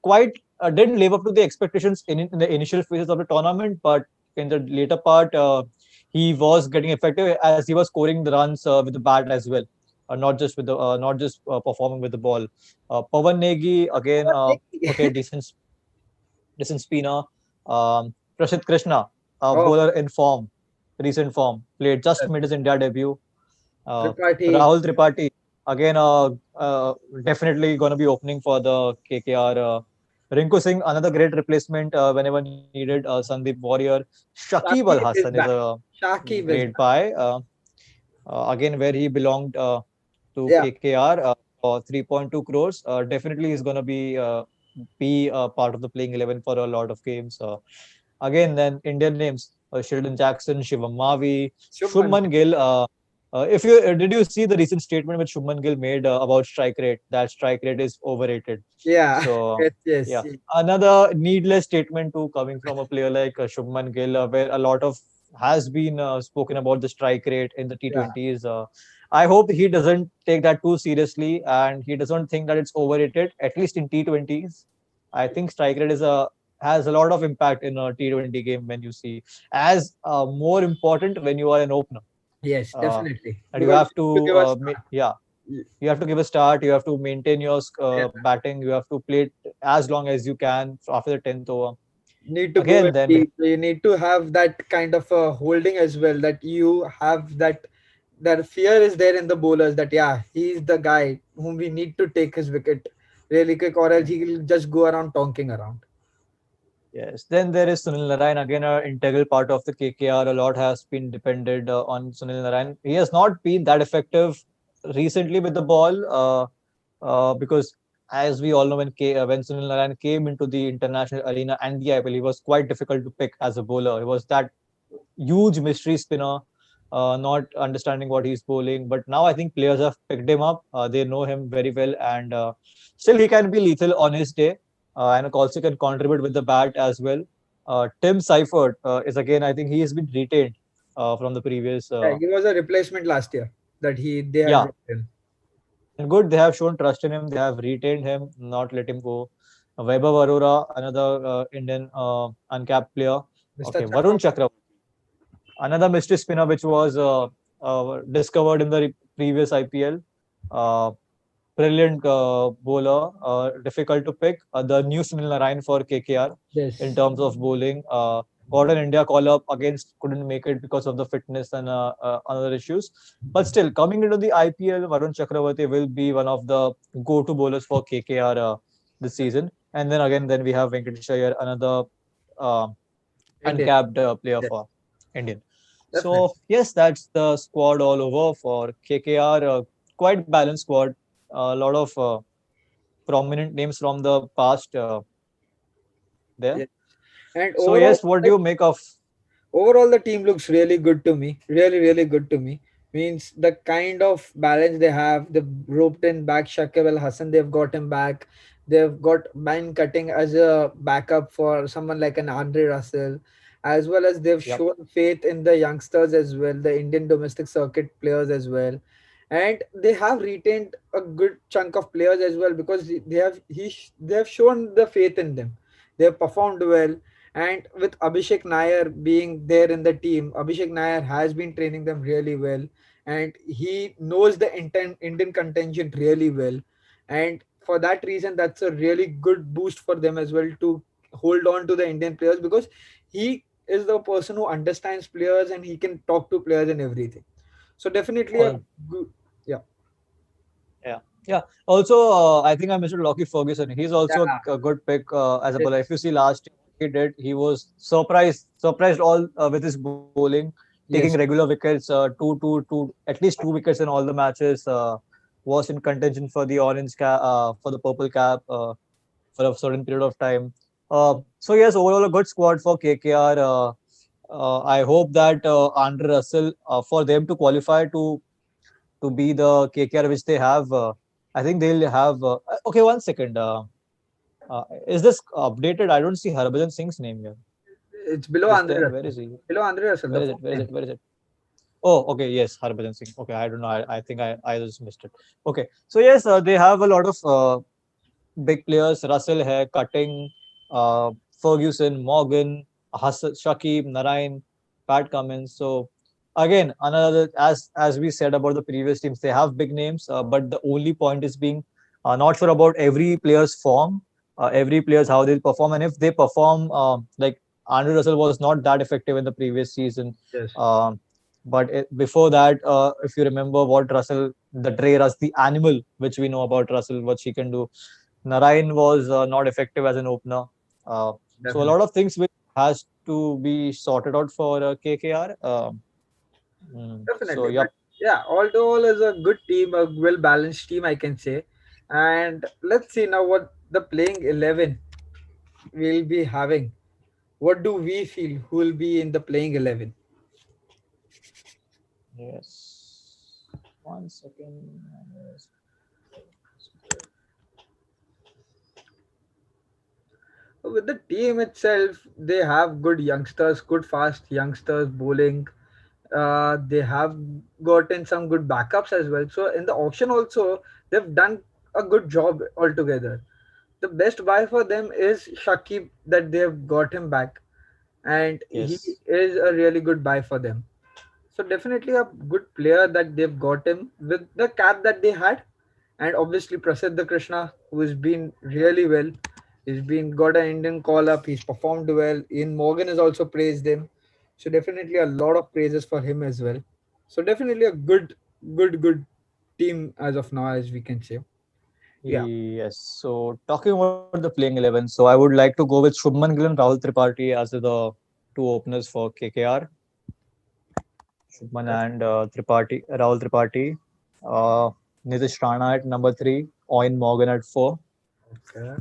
quite didn't live up to the expectations in the initial phases of the tournament, but in the later part, he was getting effective as he was scoring the runs with the bat as well, not just performing with the ball. Pawan Negi again, okay, decent spinner. Prashit Krishna, Oh, bowler in form, recent form, played just made his India debut. Tripathi. Rahul Tripathi, again, definitely going to be opening for the KKR. Rinku Singh, another great replacement whenever needed. Sandeep Warrior. Shakib Al Shakib Hassan is is back. a Shakib is great back. buy. Again, where he belonged. to Yeah, KKR for 3.2 crores. Definitely, he's gonna be part of the playing 11 for a lot of games. Again, then Indian names: Sheldon Jackson, Shivam Mavi, Shubman. Shubman Gill. If you did you see the recent statement which Shubman Gill made about strike rate? That strike rate is overrated. Yeah, So yes, yes. yeah, another needless statement too coming from a player like Shubman Gill, where a lot of has been spoken about the strike rate in the Yeah. T20s. I hope he doesn't take that too seriously and he doesn't think that it's overrated. At least in T20s, I think strike rate has a lot of impact in a T20 game when you see as more important when you are an opener. Yes, Uh, definitely. and you Because have to to give us yeah, you have to give a start, you have to maintain your yeah, batting, you have to play it as long as you can after the 10th over. need to go Again, in then we deep. You need to have that kind of holding as well. That you have that fear is there in the bowlers. That yeah, he's the guy whom we need to take his wicket really quick, or else he'll just go around tonking around. yes, then there is Sunil Narayan, again an integral part of the KKR. A lot has been depended on Sunil Narayan. He has not been that effective recently with the ball because as we all know, when Sunil Narayan came into the international arena and the IPL, he was quite difficult to pick as a bowler. He was that huge mystery spinner, not understanding what he's bowling. But now I think players have picked him up. They know him very well, and still he can be lethal on his day, and also can contribute with the bat as well. Tim Seifert is again, I think he has been retained from the previous. Yeah, he was a replacement last year that they had Yeah, brought in. and good. They have shown trust in him. They have retained him, not let him go. Vaibhav Arora, another Indian uncapped player. Mr. Okay, Varun Chakravarti. Chakravarti, another mystery spinner which was discovered in the previous IPL. Uh, Brilliant bowler, difficult to pick. The new Sunil Narayan for KKR in Yes. terms of bowling. Got an India call up against, couldn't make it because of the fitness and other issues. But still, coming into the IPL, Varun Chakravarti will be one of the go-to bowlers for KKR this season. And then again, then we have Venkatesh Iyer, another uh, Indian. uncapped player Yes, for Indian. definitely. So yes, that's the squad all over for KKR. Quite balanced squad. A lot of prominent names from the past there. Yes. And So overall, yes, what do you make of? overall the team looks really good to me, really really good to me. Means the kind of balance they have, they've roped in back Shakib Al Hassan, they've got him back, they've got Ben Cutting as a backup for someone like an Andre Russell, as well as they've Yep. shown faith in the youngsters as well, the Indian domestic circuit players as well. And they have retained a good chunk of players as well, because they have shown the faith in them. They have performed well. And with Abhishek Nair being there in the team, Abhishek Nair has been training them really well, and he knows the Indian contingent really well. And for that reason, that's a really good boost for them as well to hold on to the Indian players, because he is the person who understands players and he can talk to players and everything. So definitely a All good, yeah, yeah, yeah. Also, I think I mentioned Lockie Ferguson. He's also yeah, a good pick as a bowler. If yes, you see last year, what he did, he was surprised all with his bowling, taking yes, regular wickets, at least two wickets in all the matches. Was in contention for the for the purple cap for a certain period of time. So yes, overall a good squad for KKR. I hope that Andre Russell, for them to qualify to be the KKR which they have, I think they'll have. Okay, one second. Is this updated? I don't see Harbhajan Singh's name here. it's below Is Andre there? Where Russell, is he? below Andre Russell, Where the is it? fourth Where is name. it? Where is it? Oh, okay. Yes, Harbhajan Singh. Okay, I don't know. I think I just missed it. Okay, so yes, they have a lot of big players: Russell hai, Cutting, Ferguson, Morgan, Hassan, Shakib, Narayan, Pat Cummins. So again, another as we said about the previous teams, they have big names, but the only point is being not sure about every player's form, every player's how they'll perform, and if they perform like Andrew Russell was not that effective in the previous season. Yes, Um, but before that, if you remember what Russell, the Dre Russ, the animal, which we know about Russell, what she can do, Narayan was not effective as an opener. So a definitely. lot of things which has to be sorted out for KKR. So Definitely, but yep. Yeah, all is a good team, a well balanced team, I can say. And let's see now what the playing 11 will be having. What do we feel who will be in the playing 11? Yes. 1 second. With the team itself, they have good youngsters, good fast youngsters bowling. They have gotten some good backups as well. So in the auction also, they've done a good job altogether. The best buy for them is Shakib that they've got him back, and he Yes. is a really good buy for them. So definitely a good player that they've got him with the cap that they had, and obviously Prasidha Krishna, who has been really well. He's been got an Indian call up. He's performed well. Ian Morgan has also praised him. So definitely a lot of praises for him as well. So definitely a good team as of now, as we can say. Yeah, Yes. So talking about the playing 11, so I would like to go with Shubman Gill and Rahul Tripathi as the two openers for KKR. Shubman and Tripathi, Rahul Tripathi. Uh, Nitish Rana at number three. Owen Morgan at four. okay.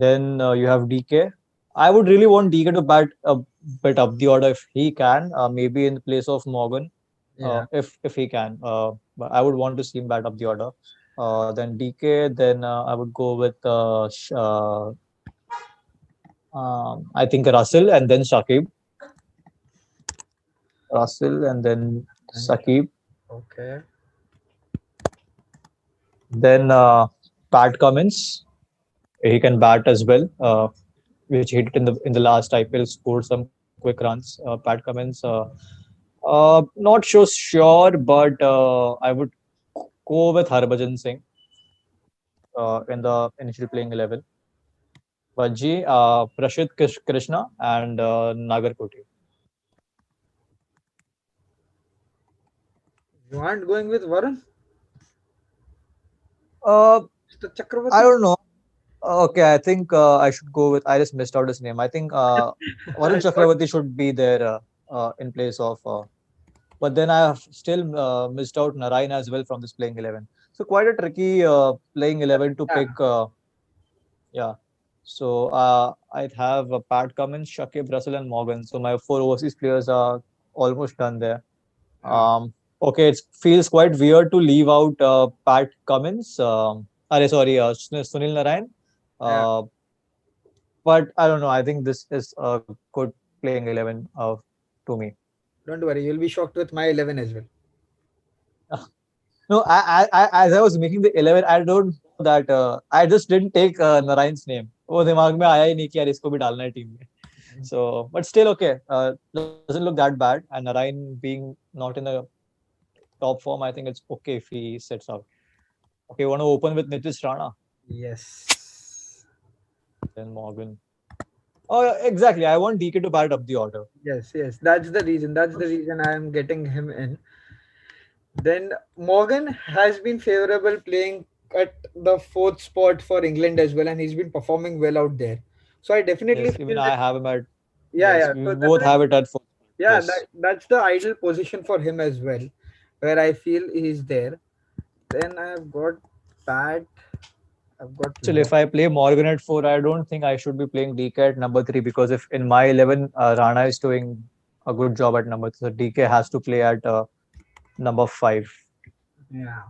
Then you have DK. I would really want DK to bat a bit up the order if he can, maybe in place of Morgan, Yeah. if he can. But I would want to see him bat up the order. Then DK. Then I would go with I think Russell and then Shakib. Russell and then And Shakib. okay. Then Pat Cummins. He can bat as well, which he did in the last IPL, scored some quick runs. Pat Cummins. Not so sure, but I would go with Harbhajan Singh in the initial playing 11. Vaji, Prashid Krishna, and Nagarkoti. You aren't going with Varun? Uh, Mr. I Chakravarti? don't know. Okay, I think I should go with. I just missed out his name. I think Varun I thought, Chakravarti should be there in place of. But then I have still missed out Narayan as well from this playing 11. So quite a tricky playing 11 to yeah, pick. Yeah. So I'd have Pat Cummins, Shakib, Russell, and Morgan. So my four overseas players are almost done there. yeah. Okay, it feels quite weird to leave out Pat Cummins. Sorry, Sunil Narayan. Yeah. Uh, but I don't know. I think this is a good playing 11 to me. Don't worry, you'll be shocked with my 11 as well. No, as I was making the 11, I don't know that I just didn't take Narayan's name. वो दिमाग में आया ही नहीं कि यार इसको भी डालना है टीम में. So, but still okay. Doesn't look that bad. And Narayan being not in the top form, I think it's okay if he sets out. Okay, want to open with Nitish Rana, Yes. then Morgan. Oh, yeah, exactly. I want DK to bat up the order. Yes, yes. That's the reason. That's the reason I am getting him in. Then Morgan has been favorable playing at the fourth spot for England as well, and he's been performing well out there. So I definitely Yes, even feel I that have him at. yeah, Yes, yeah. we So both have definitely it at four. yeah, Yes. that's the ideal position for him as well, where I feel he's there. Then I've got Pat, I've got Still, if I play Morgan at four, I don't think I should be playing DK at number three because if in my 11, Rana is doing a good job at number three, so DK has to play at number five yeah.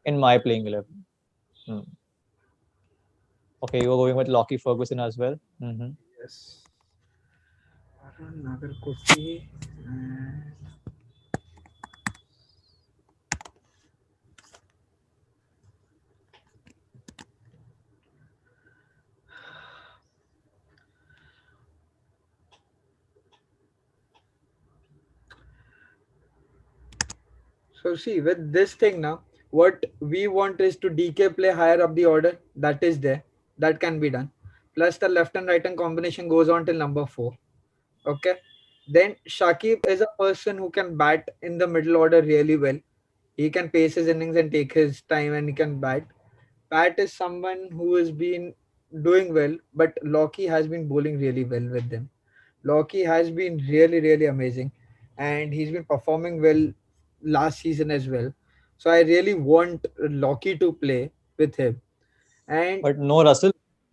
in my playing 11. Hmm. Okay, you're going with Lockie Ferguson as well. Yes. Varun Nagarkoti. And so see with this thing now, what we want is to DK play higher up the order. That is there. That can be done. Plus the left and right hand combination goes on till number four. Okay. Then Shakib is a person who can bat in the middle order really well. He can pace his innings and take his time and he can bat. Pat is someone who has been doing well, but Loki has been bowling really well with them. Loki has been really, really amazing, and he's been performing well last season as well. So I really want Loki to play with him. And But no Russell.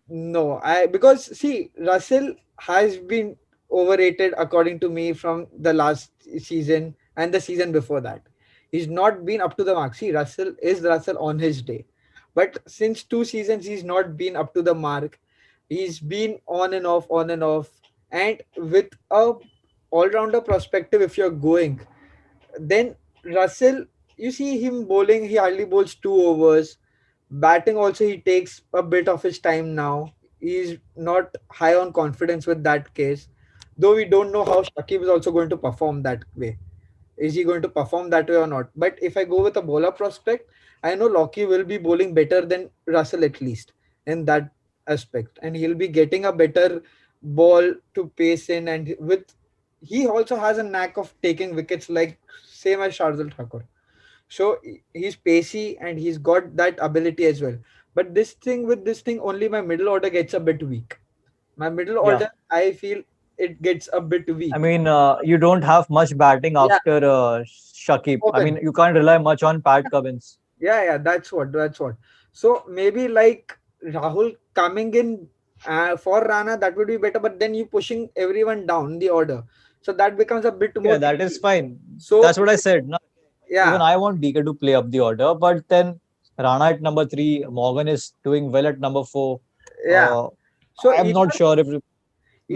no, I because see, Russell has been overrated according to me from the last season and the season before that. He's not been up to the mark. See, Russell is Russell on his day, but since 2 seasons he's not been up to the mark. He's been on and off, and with a all-rounder perspective, if you're going, then Russell, you see him bowling, he hardly bowls 2 overs. Batting also, he takes a bit of his time now. He's not high on confidence with that case. Though we don't know how Shakib is also going to perform that way. Is he going to perform that way or not? But if I go with a bowler prospect, I know Lockie will be bowling better than Russell at least in that aspect. And he'll be getting a better ball to pace in, and with he also has a knack of taking wickets like same as Shardul Thakur. So he's pacey and he's got that ability as well. But this thing only my middle order gets a bit weak. My middle Yeah. order, I feel it gets a bit I weak. mean, you don't have much batting Yeah, after Shakib. I open. mean, you can't rely much on Pat Cummins. Yeah, that's what. So maybe like Rahul coming in for Rana, that would be better. But then you pushing everyone down the order, so that becomes a bit Yeah, more that is tricky. fine. That's So what I said. No? Even yeah, I want DK to play up the order, but then Rana at number three, Morgan is doing well at number four. yeah. Uh, So I'm not sure if we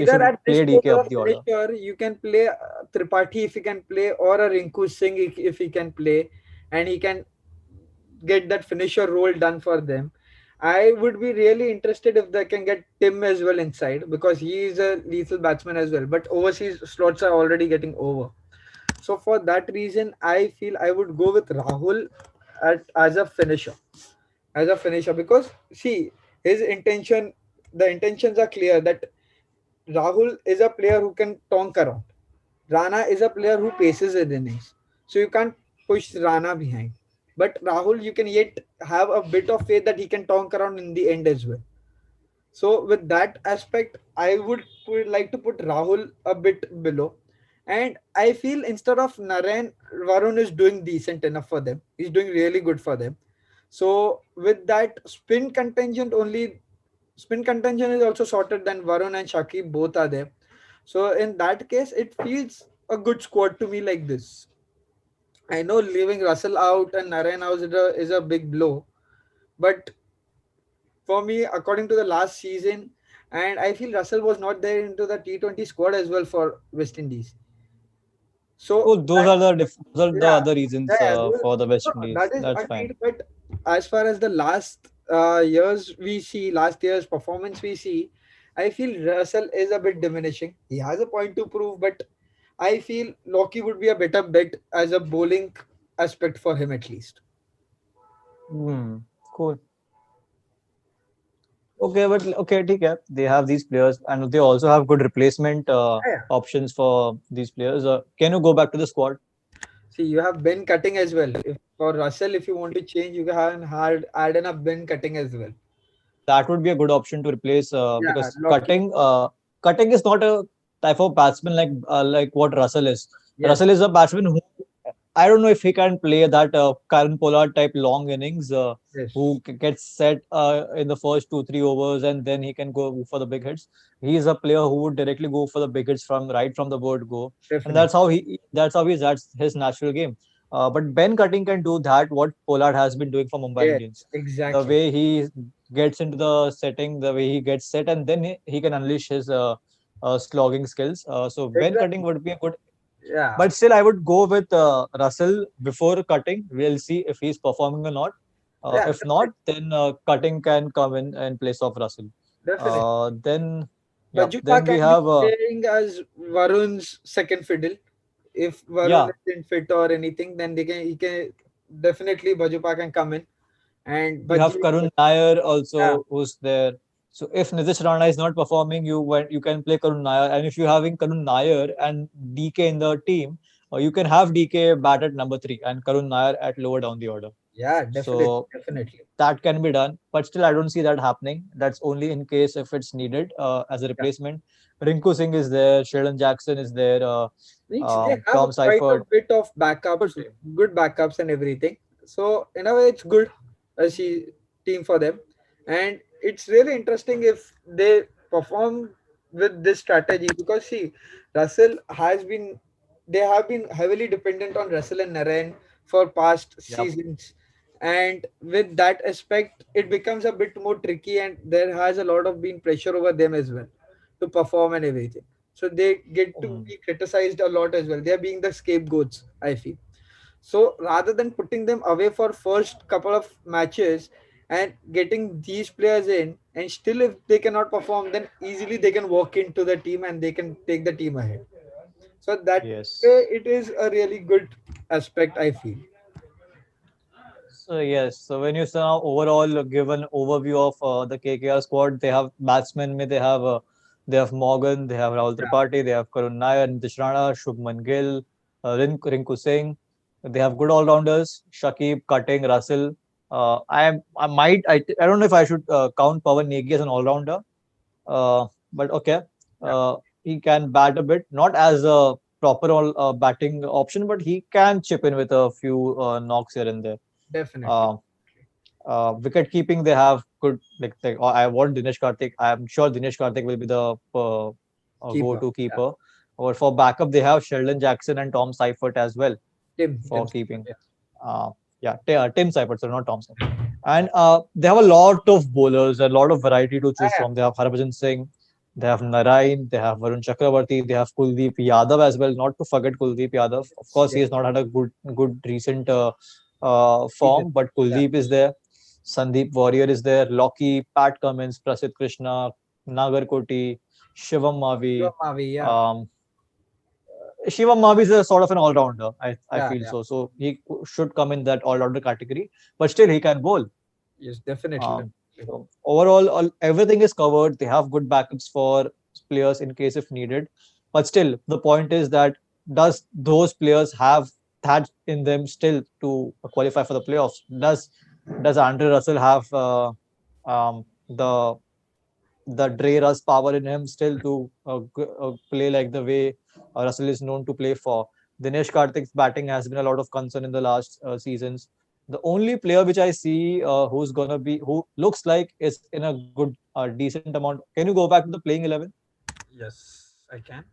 either should at this play stage DK of up a the order. finisher, you can play Tripathi if he can play, or a Rinku Singh if he can play, and he can get that finisher role done for them. I would be really interested if they can get Tim as well inside, because he is a lethal batsman as well. But overseas slots are already getting over. So for that reason, I feel I would go with Rahul as a finisher. As a finisher, because see, his intention, the intentions are clear that Rahul is a player who can tonk around. Rana is a player who paces his innings. So you can't push Rana behind. But Rahul, you can yet have a bit of faith that he can tonk around in the end as well. So with that aspect, would like to put Rahul a bit below. And I feel instead of Naren, Varun is doing decent enough for them. He's doing really good for them. So with that spin contention is also sorted. Then Varun and Shakib both are there. So in that case, it feels a good squad to me like this. I know leaving Russell out and Narayan out is a big blow, but for me, according to the last season, and I feel Russell was not there into the T20 squad as well for West Indies. Oh, So those that, are those are the yeah, other yeah, reasons yeah, for the West no, no, Indies. that is That's fine. agreed. But as far as the last year's performance we see, I feel Russell is a bit diminishing. He has a point to prove, but I feel Loki would be a better bet as a bowling aspect for him at least. Hmm. Cool. Okay, but okay, take care. They have these players, and they also have good replacement Yeah. options for these players. Can you go back to the squad? See, you have Ben Cutting as well. If for Russell, if you want to change, you can hard add in a Ben Cutting as well. That would be a good option to replace Yeah, because Loki. cutting is not a type of batsman like what Russell is. Yes, Russell is a batsman who I don't know if he can play that Karan Pollard type long innings yes, who gets set in the first 2 3 overs and then he can go for the big hits. He is a player who would directly go for the big hits from right from the word go, and definitely. that's his natural game. But Ben Cutting can do that what Pollard has been doing for Mumbai Yes, Indians. The exactly. way he gets into the setting, the way he gets set, and then he can unleash his slogging skills. So Ben Cutting Exactly. would be a good, Yeah, but still, I would go with Russell before Cutting. We'll see if he's performing or not. yeah, If not, then Cutting can come in place of Russell. definitely. Then, yeah, Bajupa then we can be have playing as Varun's second fiddle. If Varun yeah, isn't fit or anything, then he can definitely Bajupa can come in and we have Baju. Karun Nair Yeah, also who's there. So if Nitish Rana is not performing, you can play Karun Nair, and if you're having Karun Nair and DK in the team, you can have DK bat at number three and Karun Nair at lower down the order. yeah, definitely, So definitely. that can be done, but still I don't see that happening. That's only in case if it's needed as a Yeah, replacement. Rinku Singh is there, Sheldon Jackson is there, Means they have Tom quite a Seifert. bit of Good backups, team. good backups and everything. So in a way, it's good a team for them, and it's really interesting if they perform with this strategy because see, Russell has been they have been heavily dependent on Russell and Narayan for past Yep. seasons, and with that aspect, it becomes a bit more tricky, and there has a lot of been pressure over them as well to perform and everything, so they get to Mm. be criticized a lot as well. They are being the scapegoats, I feel. So rather than putting them away for first couple of matches and getting these players in, and still if they cannot perform, then easily they can walk into the team and they can take the team ahead. So that way, Yes. it is a really good aspect, I feel. So yes, so when you now overall give an overview of the KKR squad, they have batsmen, they have Morgan, they have Rahul Yeah, Tripathi, they have Karun Nair, Nitish Rana, Shubman Gill, Rinku Singh. They have good all-rounders, Shakib, Cutting, Russell. I don't know if I should count Pawan Negi as an all-rounder, but okay, yeah, uh, he can bat a bit, not as a proper all batting option, but he can chip in with a few knocks here and there. definitely. Uh, Wicket keeping, they have good. I want Dinesh Karthik. I'm sure Dinesh Karthik will be the Keeper. go-to Yeah. keeper. Or for backup, they have Sheldon Jackson and Tom Seifert as well Tim for Seifert, keeping. yeah. Tim Seifert, so not Tom Seifert. And they have a lot of bowlers, a lot of variety to choose Ah, from. They have Harbhajan Singh, they have Narain, they have Varun Chakravarti, they have Kuldeep Yadav as well. Not to forget Kuldeep Yadav. Of course, he yeah. has not had a good recent Season. form, but Yeah. Kuldeep is there. Sandeep Warrior is there. Lockie, Pat Cummins, Prasidh Krishna, Nagar Koti, Shivam Shivam Mavi. Mavi, yeah. Um, Shivam Mavi is a sort of an all-rounder. I Yeah, feel yeah. so. He should come in that all-rounder category, but still he can bowl. Yes, definitely. Um, Definitely. so overall, everything is covered. They have good backups for players in case if needed. But still, the point is that does those players have that in them still to qualify for the playoffs? Does Andre Russell have the Dre Russ power in him still to play like the way Russell is known to play for? Dinesh Karthik's batting has been a lot of concern in the last seasons. The only player which I see who looks like is in a good, decent amount. Can you go back to the playing 11? Yes, I can.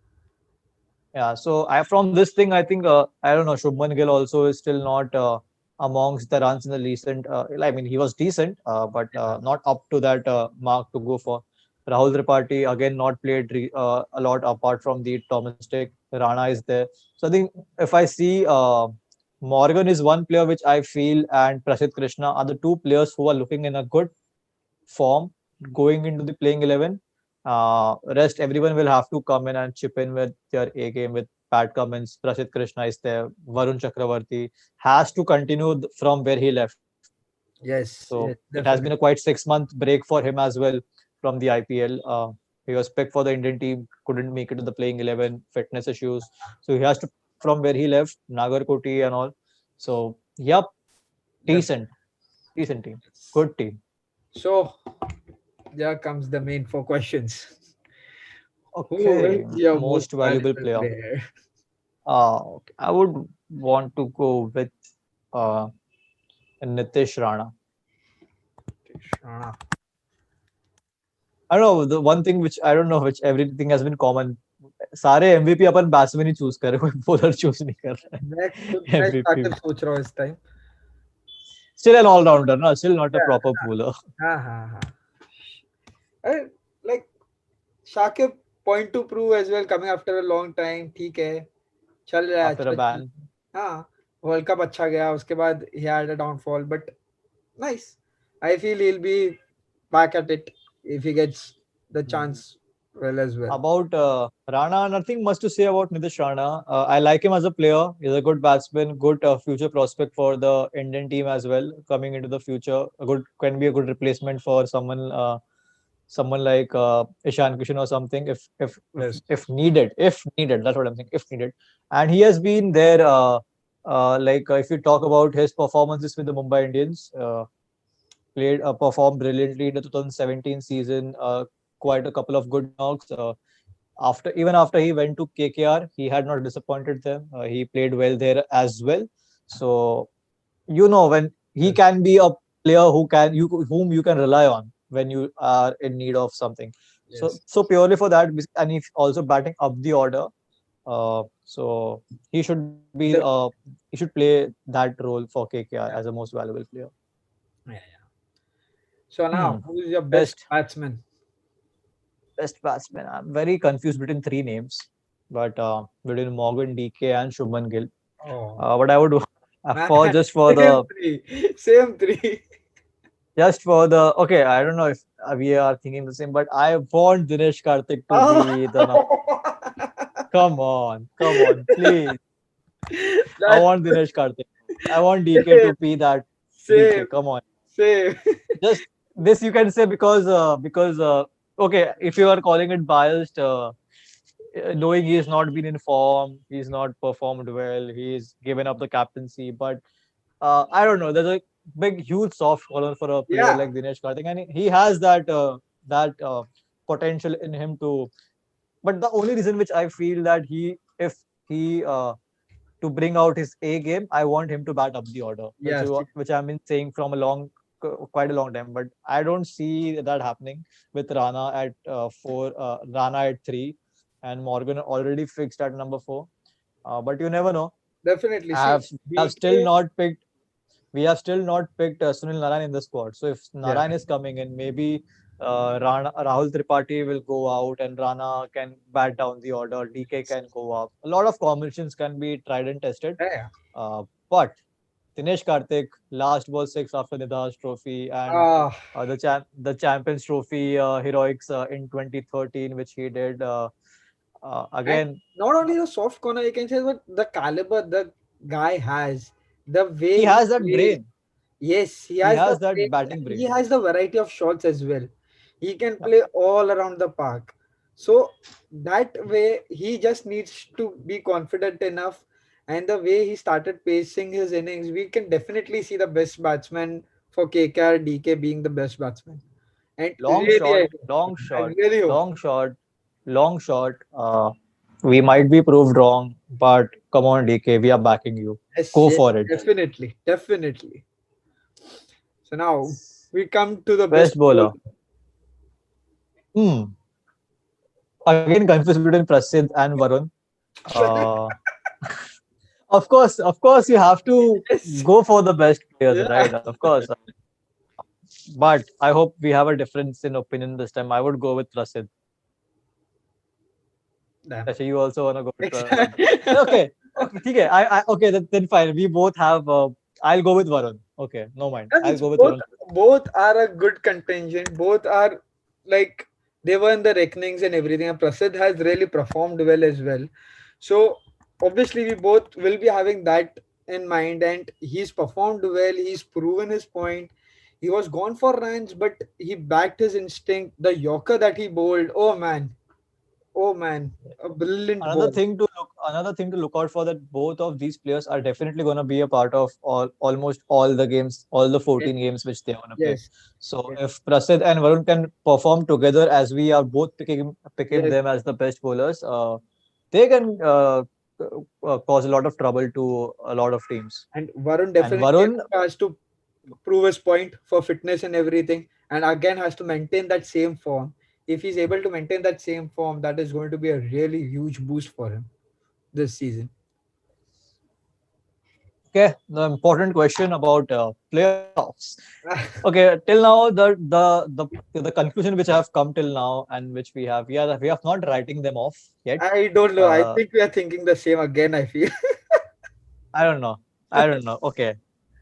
Yeah, so from this thing, I think I don't know. Shubman Gill also is still not amongst the runs in the recent. I mean, he was decent, but Yeah. not up to that mark to go for. Rahul Tripathi again not played a lot apart from the domestic. Rana is there, so I think if I see Morgan is one player which I feel, and Prasidh Krishna are the two players who are looking in a good form going into the playing 11. Rest everyone will have to come in and chip in with their A game with Pat Cummins, Prasidh Krishna is there, Varun Chakravarti has to continue from where he left. Yes, So yes, it has been a definitely. quite 6 month break for him as well from the IPL. He was picked for the Indian team, couldn't make it to the playing 11, fitness issues. So he has to pick from where he left, Nagarkoti and all. So, yep, decent, Definitely. decent team, good team. So here comes the main four questions. Who Okay, is your most most valuable valuable player. player? Okay. I would want to go with uh, Nitish Rana. Rana. I don't know, the one thing which I don't know, which everything has been common. सारे MVP अपन batsman ही choose कर रहे, कोई bowler choose नहीं कर रहा मैं खुद है मैं MVP. शाकिब सोच रहा हूँ इस time. Still an all-rounder, no? Still not a Yeah. proper bowler. हाँ हाँ हाँ. Like Shakib point to prove as well coming after a long time. ठीक है, चल रहा है After a अच्छा. ban. हाँ, वर्ल्ड कप अच्छा गया, उसके बाद he had a downfall, but nice. I feel he'll be back at it if he gets the Hmm. chance well as well. About Rana, nothing much to say about Nitish Rana. I like him as a player. He's a good batsman, good future prospect for the Indian team as well. Coming into the future, a good can be a good replacement for someone like Ishan Kishan or something Yes. if needed. If needed, that's what I'm saying. If needed, and he has been there. If you talk about his performances with the Mumbai Indians, performed brilliantly in the 2017 season. Quite a couple of good knocks. after he went to KKR, he had not disappointed them. He played well there as well. So when he Yes. can be a player whom you can rely on when you are in need of something. So Yes. so purely for that, and he's also batting up the order. So he should be The, he should play that role for KKR as yeah. a most valuable player. Yeah, yeah. So Hmm. now, who is your best Best batsman? best batsman. I'm very confused between three names, but between Morgan, DK, and Shubman Gill. Oh, What I would do man, for just for same the three, same three. okay, I don't know if we are thinking the same, but I want Dinesh Karthik to be the Oh, come on, please. I that want Dinesh Karthik. I want DK same, to be that same, DK. Come on. same. Just this you can say because okay, if you are calling it biased, knowing he has not been in form, he's not performed well, he's given up the captaincy, but I don't know. There's a huge soft corner for a player Yeah, like Dinesh Karthik, and he has that potential in him to. But the only reason which I feel that if he to bring out his A game, I want him to bat up the order, yes, which I've been saying from quite a long time. But I don't see that happening with Rana at Rana at 3, and Morgan already fixed at number 4. But you never know. definitely. I See, have we have still DK, not picked Sunil Narayan in the squad. So if yeah, Narayan is coming in, maybe Rahul Tripathi will go out and Rana can bat down the order. DK can go up. A lot of combinations can be tried and tested. yeah. But Dinesh Karthik, last ball six after Nidahas Trophy and Ah, the Champions Trophy heroics in 2013, which he did and again. not only the soft corner, you can say, but the caliber the guy has, the He way he has that plays. brain. Yes, he He has the has that pace batting and he brain. has the variety of shots as well. He can Yeah. play all around the park. So that way he just needs to be confident enough. And the way he started pacing his innings, we can definitely see the best batsman for KKR DK being the best batsman. And Long really, shot, I hope. long I shot, really hope. long shot, long shot. We might be proved wrong, but come on, DK, we are backing you. Yes, Go yes, for it. definitely, definitely. So now we come to the best Best bowler. bowler. Hmm. Again, confused between Prasidh and Varun. Uh, of course, you have to Yes, go for the best players, yeah. right? Of course. But I hope we have a difference in opinion this time. I would go with Prasidh. Damn. Actually, you also want to go with Prasidh. Exactly. Okay. Okay. Okay. Okay. Then fine. We both have. I'll go with Varun. Okay. No mind. And I'll it's go with both Varun. both are a good contingent. Both are like they were in the reckonings and everything. And Prasid has really performed well as well. So obviously we both will be having that in mind. And he's performed well. He's proven his point. He was gone for runs, but he backed his instinct. The Yorker that he bowled, oh man, a brilliant ball. Another thing to look out for, that both of these players are definitely going to be a part of almost all the games, all the Yes, 14 games which they want to play. yes, So yes, if Prasid and Varun can perform together as we are both picking yes. them as the best bowlers, they can cause a lot of trouble to a lot of teams. And Varun And definitely Varun, has to prove his point for fitness and everything, and again has to maintain that same form. If he's able to maintain that same form, that is going to be a really huge boost for him this season. okay, the important question about playoffs. Okay, till now the conclusion which I have come till now and which we have not writing them off yet. I don't know. I Uh, think we are thinking the same again. I feel. I don't know. I don't know. Okay,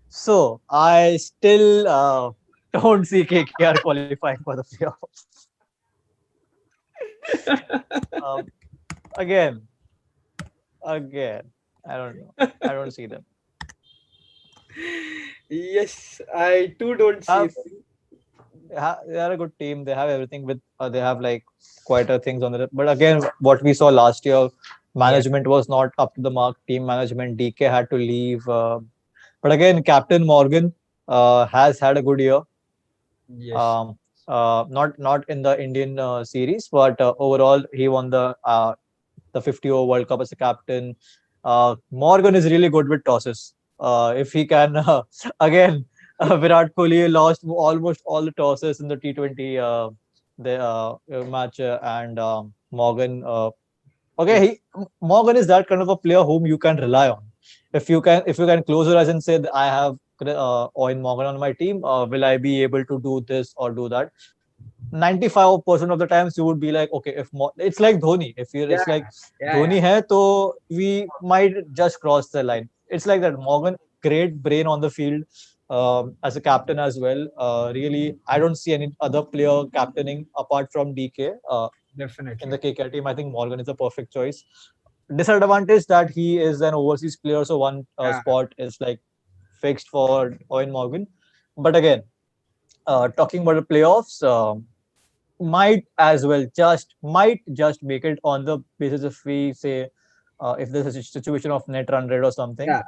so I still don't see KKR qualifying for the playoffs. Um, again, again, I don't know. I don't see them. Yes, I too don't see Have them. they are a good team. They have everything with they have like quite a things on it. But again, what we saw last year, Yeah. management was not up to the mark. Team management, DK had to leave. But again, Captain Morgan has had a good year. Yes. Um, not in the Indian series, but overall he won the 50 over World Cup as a captain. Morgan is really good with tosses. If he can, again, Virat Kohli lost almost all the tosses in the T20 match, and Morgan. Okay, Morgan is that kind of a player whom you can rely on. If you can close your eyes and say that I have Owen Morgan on my team, will I be able to do this or do that? 95% of the times you would be like, okay, it's like Dhoni. If you're, Yeah, it's like yeah, yeah. Dhoni hai, to we might just cross the line. It's like that. Morgan, great brain on the field, as a captain as well. Really, I don't see any other player captaining apart from DK. In Definitely. the KKR team, I think Morgan is a perfect choice. Disadvantage that he is an overseas player, so one Yeah, spot is like fixed for Owen Morgan. But again, talking about the playoffs, might just make it on the basis if we say if there's a situation of net run rate or something. yeah.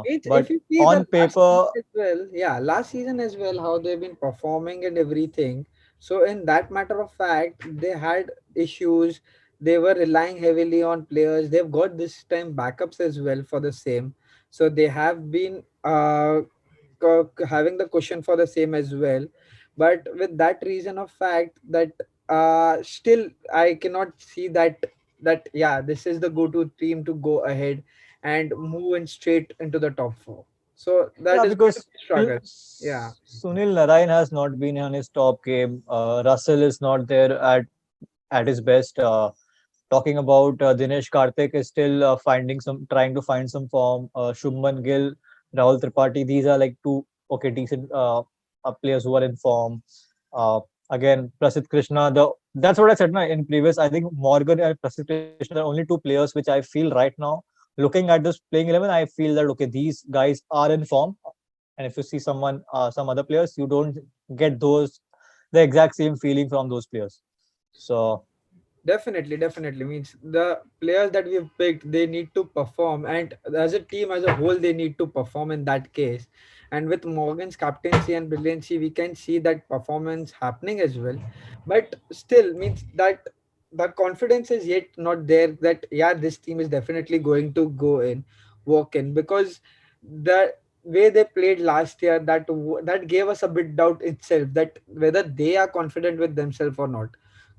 It's if But you see the on last season paper, as well, yeah, last season as well, how they've been performing and everything. So in that matter of fact, they had issues. They were relying heavily on players. They've got this time backups as well for the same. So they have been having the cushion for the same as well. But with that reason of fact that still I cannot see that yeah, this is the go-to team to go ahead and move in straight into the top four. So that yeah, is going to because be struggle. Yeah, Sunil Narayan has not been on his top game. Russell is not there at his best. Talking about Dinesh Karthik is still trying to find some form. Shubman Gill, Rahul Tripathi, these are like two okay decent players who are in form. Uh, Again, Prasidh Krishna, that's what I said in previous. I think Morgan and Prasidh Krishna are only two players which I feel right now. Looking at this playing 11, I feel that okay, these guys are in form. And if you see some other players, you don't get the exact same feeling from those players. So definitely, definitely means the players that we've picked, they need to perform, and as a team as a whole, they need to perform in that case. And with Morgan's captaincy and brilliancy, we can see that performance happening as well. But still, means that the confidence is yet not there. That yeah, this team is definitely going to go in, walk in, because the way they played last year, that gave us a bit doubt itself that whether they are confident with themselves or not.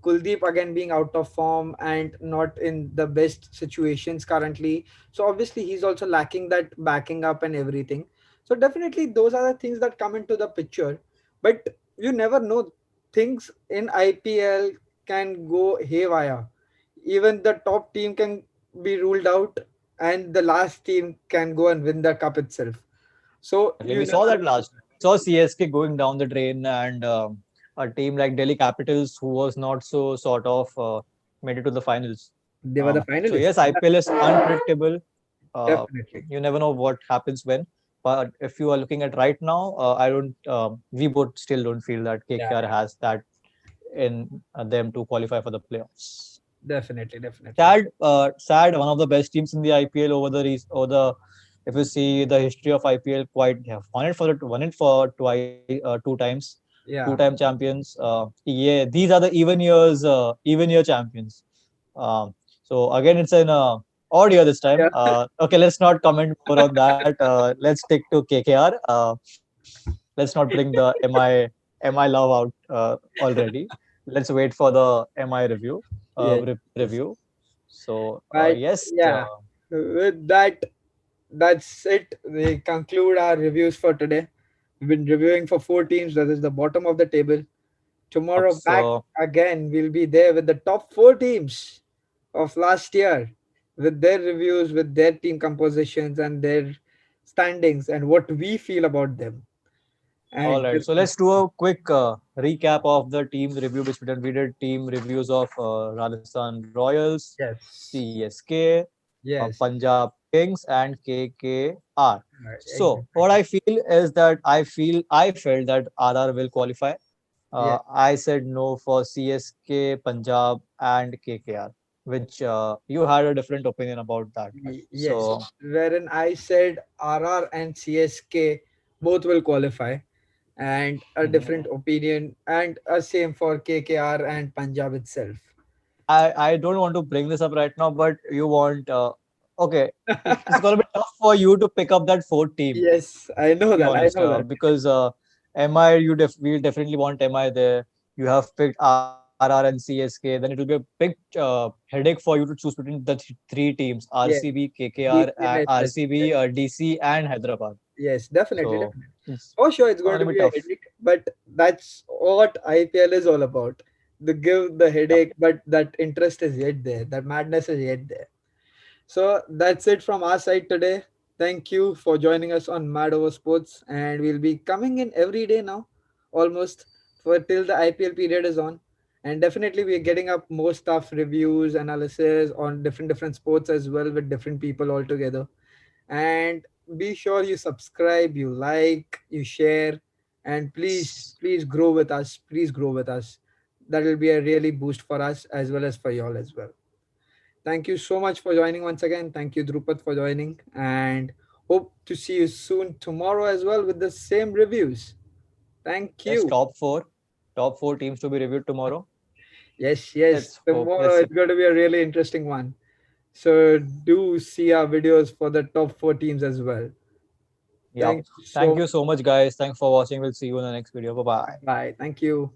Kuldeep again being out of form and not in the best situations currently. So obviously he's also lacking that backing up and everything. So definitely those are the things that come into the picture. But you never know. Things in IPL can go haywire. Even the top team can be ruled out and the last team can go and win the cup itself. So definitely, you we saw never that know. last. Saw CSK going down the drain, and a team like Delhi Capitals, who was not so sort of made it to the finals. They were the So finalists. yes, IPL is unpredictable. Uh, Definitely. you never know what happens when. But if you are looking at right now, I don't. We both still don't feel that Yeah, KKR has that in them to qualify for the playoffs. definitely, definitely. Sad. One of the best teams in the IPL over the. If you see the history of IPL, quite have won it for twice, two times, two-time Yeah. champions. Yeah, these are the even year champions. So again, it's an odd year this time. Yeah. Okay, let's not comment more on that. Let's stick to KKR. Let's not bring the MI love out already. Let's wait for the MI Yes. Yes. review. So But yes, yeah, with that, that's it. We conclude our reviews for today. We've been reviewing for four teams. That is the bottom of the table. Tomorrow, back so again, we'll be there with the top four teams of last year with their reviews, with their team compositions, and their standings, and what we feel about them. all And right. So let's do a quick recap of the team review which we did. Team reviews of Rajasthan Royals, yes, CSK, yes, Punjab Kings, and KKR. So what I exactly. feel is that I felt that RR will qualify. Yeah. I said no for CSK, Punjab, and KKR, which you had a different opinion about that. Yes, So wherein I said RR and CSK both will qualify, and a different opinion, and a same for KKR and Punjab itself. I don't want to bring this up right now, but you want okay. It's gonna be tough for you to pick up that fourth team, Yes, I to know be that. I honest, know that. because MI, we definitely want MI there. You have picked RR and CSK, then it will be a big headache for you to choose between the three teams: Yes, RCB, KKR, DC matches. RCB, DC, and Hyderabad. Yes, definitely, So definitely. it's For sure, it's going gonna to be be a tough. headache, but that's what IPL is all about. The give the Yep. headache, but that interest is yet there. That madness is yet there. So that's it from our side today. Thank you for joining us on Mad Over Sports, and we'll be coming in every day now, almost for till the IPL period is on. And definitely, we are getting up more stuff, reviews, analysis on different sports as well with different people all together. And be sure you subscribe, you like, you share, and please grow with us. Please grow with us. That will be a really boost for us as well as for y'all as well. Thank you so much for joining once again. Thank you, Drupad, for joining, and hope to see you soon tomorrow as well with the same reviews. Thank Yes, you. top four teams to be reviewed tomorrow. Yes, yes. Let's hope. Tomorrow Let's see. it's going to be a really interesting one. So do see our videos for the top four teams as well. Yeah. Thank you Thank so you much. so much, guys. Thanks for watching. We'll see you in the next video. Bye bye. Bye. Thank you.